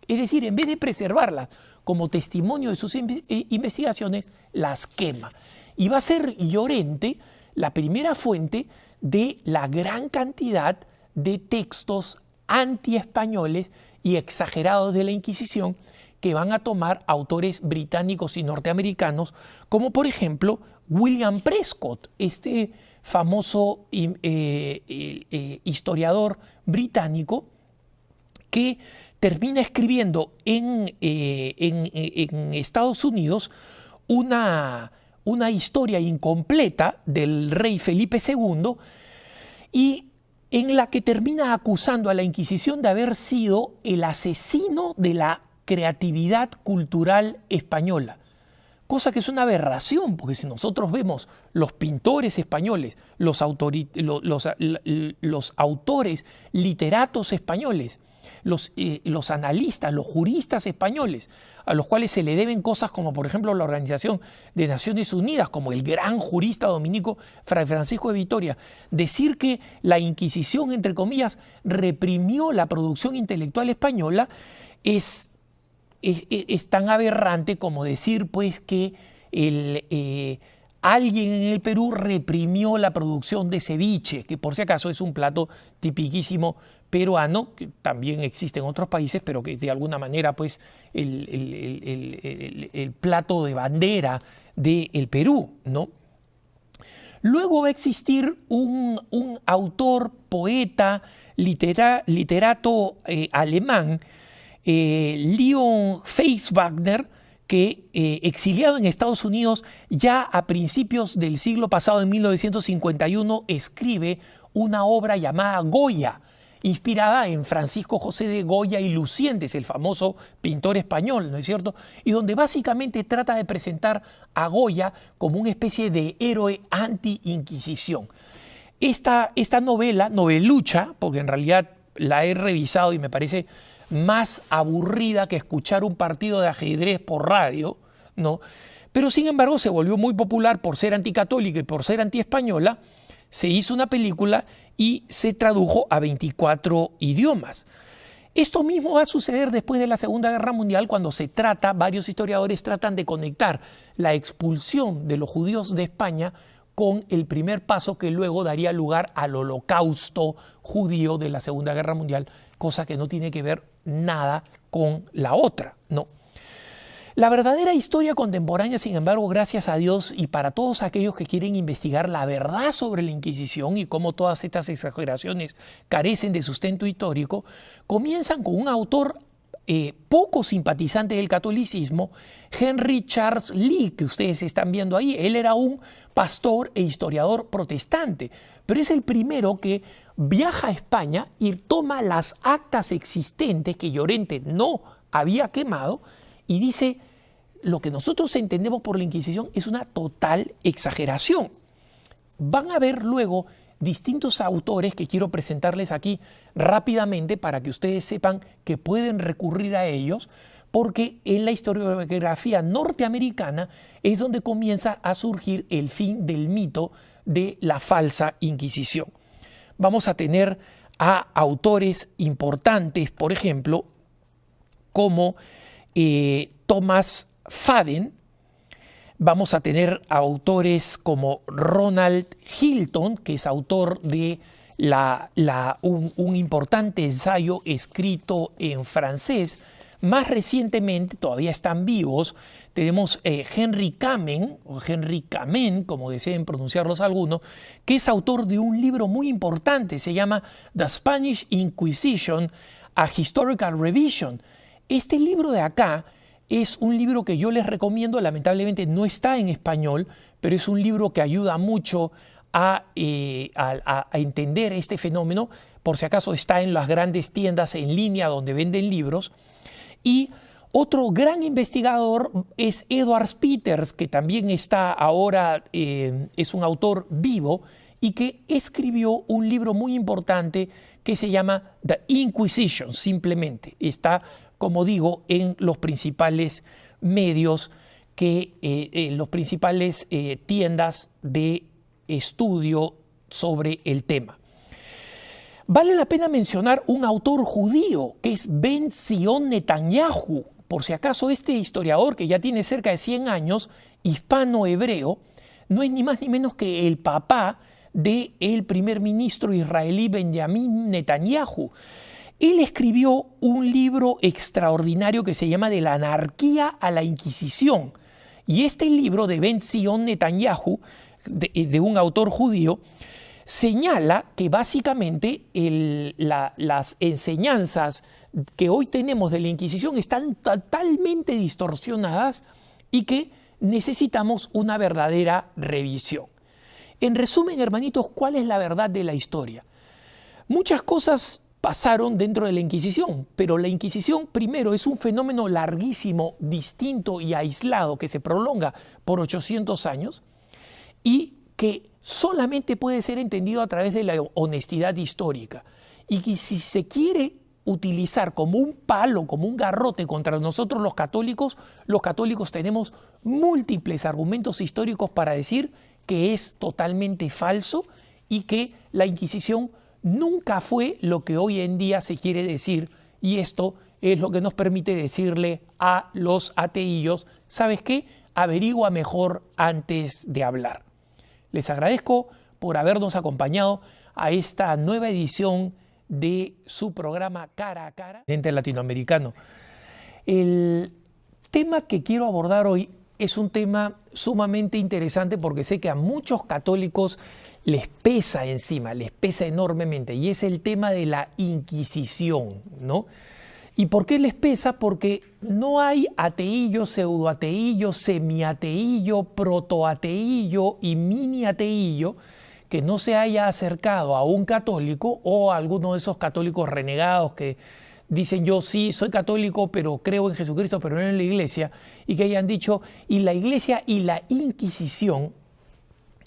Es decir, en vez de preservarlas como testimonio de sus investigaciones, las quema. Y va a ser Llorente la primera fuente de la gran cantidad de textos antiespañoles y exagerados de la Inquisición que van a tomar autores británicos y norteamericanos, como por ejemplo William Prescott, este famoso historiador británico que termina escribiendo en Estados Unidos una historia incompleta del rey Felipe II, y en la que termina acusando a la Inquisición de haber sido el asesino de la creatividad cultural española. Cosa que es una aberración, porque si nosotros vemos los pintores españoles, los autores literatos españoles, los analistas, los juristas españoles, a los cuales se le deben cosas como, por ejemplo, la Organización de Naciones Unidas, como el gran jurista dominico Fray Francisco de Vitoria, decir que la Inquisición, entre comillas, reprimió la producción intelectual española es tan aberrante como decir, pues, que alguien en el Perú reprimió la producción de ceviche, que por si acaso es un plato tipiquísimo peruano, que también existe en otros países, pero que de alguna manera, pues, el plato de bandera del Perú, ¿no? Luego va a existir un autor, poeta, literato alemán, Leon Feuchtwanger, que exiliado en Estados Unidos ya a principios del siglo pasado, en 1951, escribe una obra llamada Goya, inspirada en Francisco José de Goya y Lucientes, el famoso pintor español, ¿no es cierto? Y donde básicamente trata de presentar a Goya como una especie de héroe anti-inquisición. Esta novela, novelucha, porque en realidad la he revisado y me parece más aburrida que escuchar un partido de ajedrez por radio, ¿no? Pero sin embargo se volvió muy popular por ser anticatólica y por ser antiespañola. Se hizo una película y se tradujo a 24 idiomas. Esto mismo va a suceder después de la Segunda Guerra Mundial, cuando varios historiadores tratan de conectar la expulsión de los judíos de España con el primer paso que luego daría lugar al holocausto judío de la Segunda Guerra Mundial, cosa que no tiene que ver nada con la otra, ¿no? La verdadera historia contemporánea, sin embargo, gracias a Dios y para todos aquellos que quieren investigar la verdad sobre la Inquisición y cómo todas estas exageraciones carecen de sustento histórico, comienzan con un autor poco simpatizante del catolicismo, Henry Charles Lee, que ustedes están viendo ahí. Él era un pastor e historiador protestante, pero es el primero que viaja a España y toma las actas existentes que Llorente no había quemado y dice: lo que nosotros entendemos por la Inquisición es una total exageración. Van a ver luego distintos autores que quiero presentarles aquí rápidamente para que ustedes sepan que pueden recurrir a ellos, porque en la historiografía norteamericana es donde comienza a surgir el fin del mito de la falsa Inquisición. Vamos a tener a autores importantes, por ejemplo, como Thomas Faden. Vamos a tener a autores como Ronald Hilton, que es autor de un importante ensayo escrito en francés. Más recientemente, todavía están vivos, tenemos Henry Kamen, o Henry Kamen, como deseen pronunciarlos algunos, que es autor de un libro muy importante, se llama The Spanish Inquisition, A Historical Revision. Este libro de acá es un libro que yo les recomiendo, lamentablemente no está en español, pero es un libro que ayuda mucho a entender este fenómeno. Por si acaso está en las grandes tiendas en línea donde venden libros. Y otro gran investigador es Edward Peters, que también está ahora, es un autor vivo y que escribió un libro muy importante que se llama The Inquisition, simplemente. Está, como digo, en los principales medios, los principales tiendas de estudio sobre el tema. Vale la pena mencionar un autor judío que es Ben Zion Netanyahu. Por si acaso, este historiador, que ya tiene cerca de 100 años, hispano-hebreo, no es ni más ni menos que el papá del primer ministro israelí Benjamin Netanyahu. Él escribió un libro extraordinario que se llama De la anarquía a la Inquisición. Y este libro de Ben Zion Netanyahu, de un autor judío, señala que básicamente las enseñanzas que hoy tenemos de la Inquisición están totalmente distorsionadas y que necesitamos una verdadera revisión. En resumen, hermanitos, ¿cuál es la verdad de la historia? Muchas cosas pasaron dentro de la Inquisición, pero la Inquisición, primero, es un fenómeno larguísimo, distinto y aislado que se prolonga por 800 años y que solamente puede ser entendido a través de la honestidad histórica. Y que si se quiere utilizar como un palo, como un garrote contra nosotros los católicos tenemos múltiples argumentos históricos para decir que es totalmente falso y que la Inquisición nunca fue lo que hoy en día se quiere decir, y esto es lo que nos permite decirle a los ateillos: ¿sabes qué? Averigua mejor antes de hablar. Les agradezco por habernos acompañado a esta nueva edición de su programa Cara a Cara latinoamericano. El tema que quiero abordar hoy es un tema sumamente interesante porque sé que a muchos católicos les pesa encima, les pesa enormemente, y es el tema de la Inquisición, ¿no? ¿Y por qué les pesa? Porque no hay ateillo, pseudoateillo, semiateillo, protoateillo y miniateillo que no se haya acercado a un católico o a alguno de esos católicos renegados que dicen yo sí soy católico pero creo en Jesucristo pero no en la iglesia, y que hayan dicho y la iglesia y la Inquisición.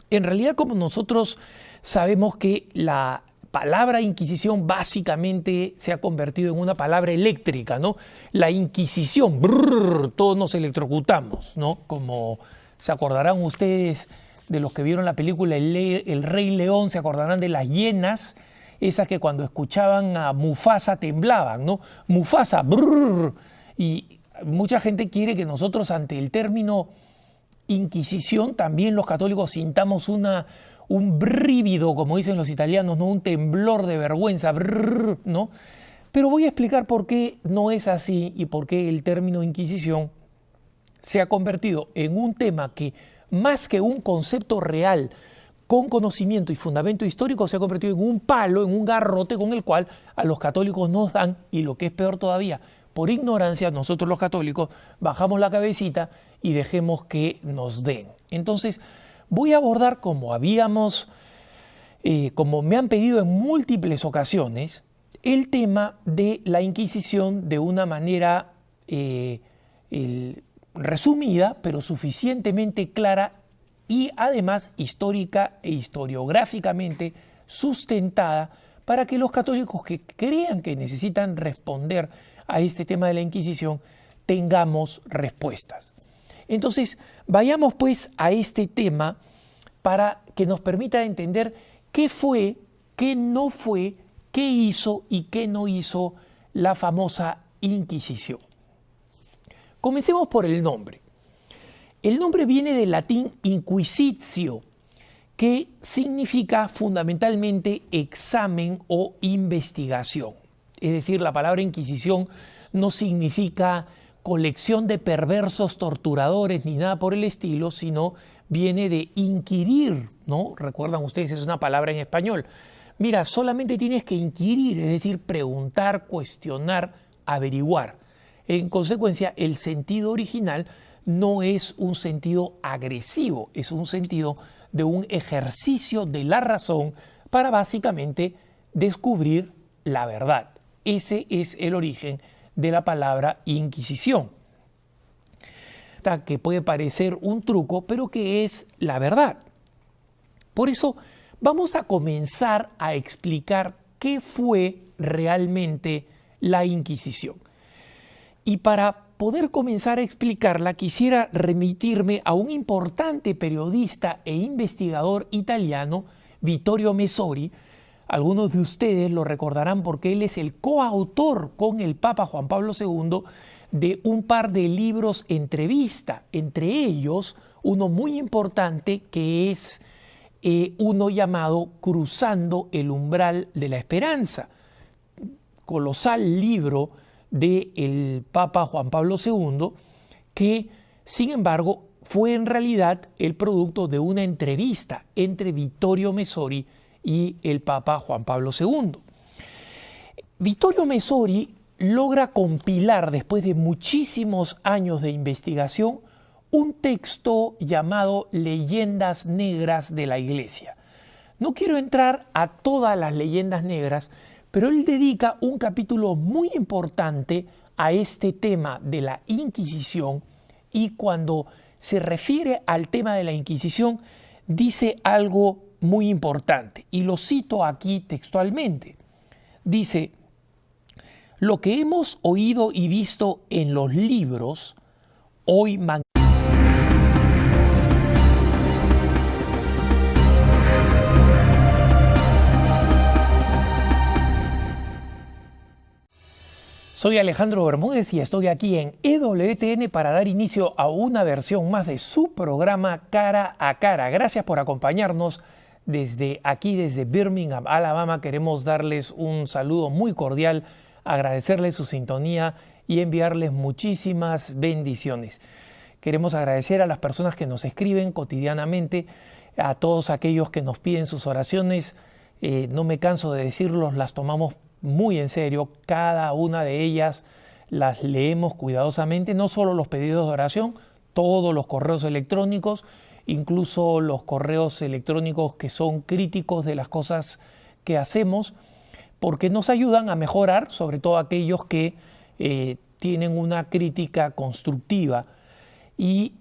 En realidad, como nosotros sabemos que la palabra Inquisición básicamente se ha convertido en una palabra eléctrica, ¿no? La Inquisición, brrr, todos nos electrocutamos, ¿no? Como se acordarán ustedes de los que vieron la película El Rey León, se acordarán de las hienas, esas que cuando escuchaban a Mufasa temblaban, ¿no? Mufasa, brrr, y mucha gente quiere que nosotros ante el término Inquisición también los católicos sintamos un brívido, como dicen los italianos, ¿no? Un temblor de vergüenza, brrr, ¿no? Pero voy a explicar por qué no es así y por qué el término Inquisición se ha convertido en un tema que, más que un concepto real, con conocimiento y fundamento histórico, se ha convertido en un palo, en un garrote con el cual a los católicos nos dan, y lo que es peor todavía, por ignorancia, nosotros los católicos bajamos la cabecita y dejemos que nos den. Entonces, voy a abordar, como me han pedido en múltiples ocasiones, el tema de la Inquisición de una manera resumida, pero suficientemente clara y además histórica e historiográficamente sustentada para que los católicos que crean que necesitan responder a este tema de la Inquisición tengamos respuestas. Entonces, vayamos pues a este tema para que nos permita entender qué fue, qué no fue, qué hizo y qué no hizo la famosa Inquisición. Comencemos por el nombre. El nombre viene del latín inquisitio, que significa fundamentalmente examen o investigación. Es decir, la palabra Inquisición no significa colección de perversos torturadores ni nada por el estilo, sino viene de inquirir, ¿no? Recuerdan ustedes, es una palabra en español. Mira, solamente tienes que inquirir, es decir, preguntar, cuestionar, averiguar. En consecuencia, el sentido original no es un sentido agresivo, es un sentido de un ejercicio de la razón para básicamente descubrir la verdad. Ese es el origen de la palabra Inquisición, que puede parecer un truco, pero que es la verdad. Por eso vamos a comenzar a explicar qué fue realmente la Inquisición. Y para poder comenzar a explicarla, quisiera remitirme a un importante periodista e investigador italiano, Vittorio Messori. Algunos de ustedes lo recordarán porque él es el coautor con el Papa Juan Pablo II de un par de libros entrevista, entre ellos uno muy importante que es uno llamado Cruzando el umbral de la esperanza, colosal libro del Papa Juan Pablo II, que sin embargo fue en realidad el producto de una entrevista entre Vittorio Messori y el Papa Juan Pablo II. Vittorio Messori logra compilar, después de muchísimos años de investigación, un texto llamado Leyendas Negras de la Iglesia. No quiero entrar a todas las leyendas negras, pero él dedica un capítulo muy importante a este tema de la Inquisición, y cuando se refiere al tema de la Inquisición dice algo muy importante, y lo cito aquí textualmente. Dice: lo que hemos oído y visto en los libros, hoy Soy Alejandro Bermúdez y estoy aquí en EWTN para dar inicio a una versión más de su programa Cara a Cara. Gracias por acompañarnos desde aquí, desde Birmingham, Alabama. Queremos darles un saludo muy cordial, agradecerles su sintonía y enviarles muchísimas bendiciones. Queremos agradecer a las personas que nos escriben cotidianamente, a todos aquellos que nos piden sus oraciones. No me canso de decirlos, las tomamos muy en serio. Cada una de ellas las leemos cuidadosamente, no solo los pedidos de oración, todos los correos electrónicos, incluso los correos electrónicos que son críticos de las cosas que hacemos, porque nos ayudan a mejorar, sobre todo aquellos que tienen una crítica constructiva, y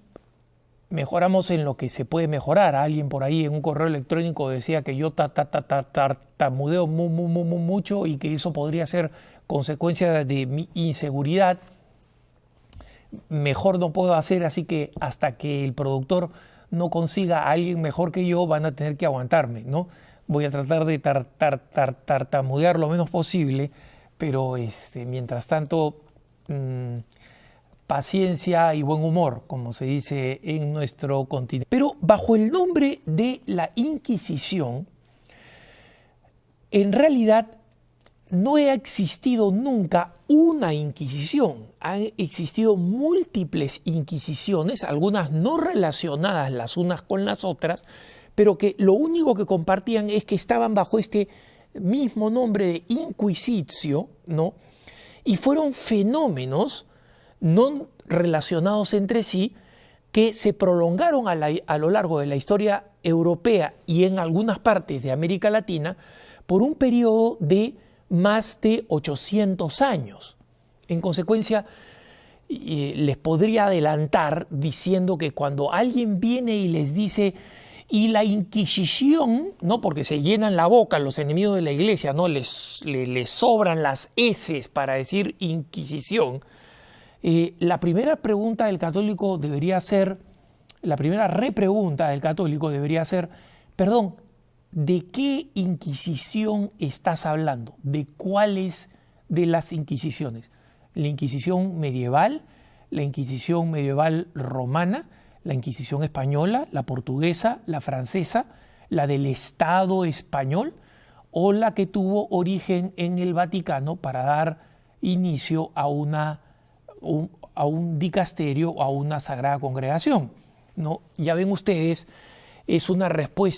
mejoramos en lo que se puede mejorar. Alguien por ahí en un correo electrónico decía que yo tartamudeo mucho y que eso podría ser consecuencia de mi inseguridad. Mejor no puedo hacer, así que hasta que el productor no consiga a alguien mejor que yo, van a tener que aguantarme, ¿no? Voy a tratar de tartamudear lo menos posible, pero mientras tanto, paciencia y buen humor, como se dice en nuestro continente. Pero bajo el nombre de la Inquisición, en realidad no ha existido nunca una Inquisición. Han existido múltiples Inquisiciones, algunas no relacionadas las unas con las otras, pero que lo único que compartían es que estaban bajo este mismo nombre de Inquisitio, ¿no? Y fueron fenómenos no relacionados entre sí que se prolongaron a lo largo de la historia europea y en algunas partes de América Latina por un periodo de más de 800 años. En consecuencia, les podría adelantar diciendo que cuando alguien viene y les dice y la Inquisición, ¿no? Porque se llenan la boca los enemigos de la iglesia, ¿no? Les sobran las eses para decir Inquisición. La primera pregunta del católico debería ser, la primera repregunta del católico debería ser, perdón, ¿de qué Inquisición estás hablando? ¿De cuáles de las Inquisiciones? ¿La Inquisición medieval, la Inquisición medieval romana, la Inquisición española, la portuguesa, la francesa, la del Estado español o la que tuvo origen en el Vaticano para dar inicio a un dicasterio o a una sagrada congregación, ¿no? Ya ven ustedes, es una respuesta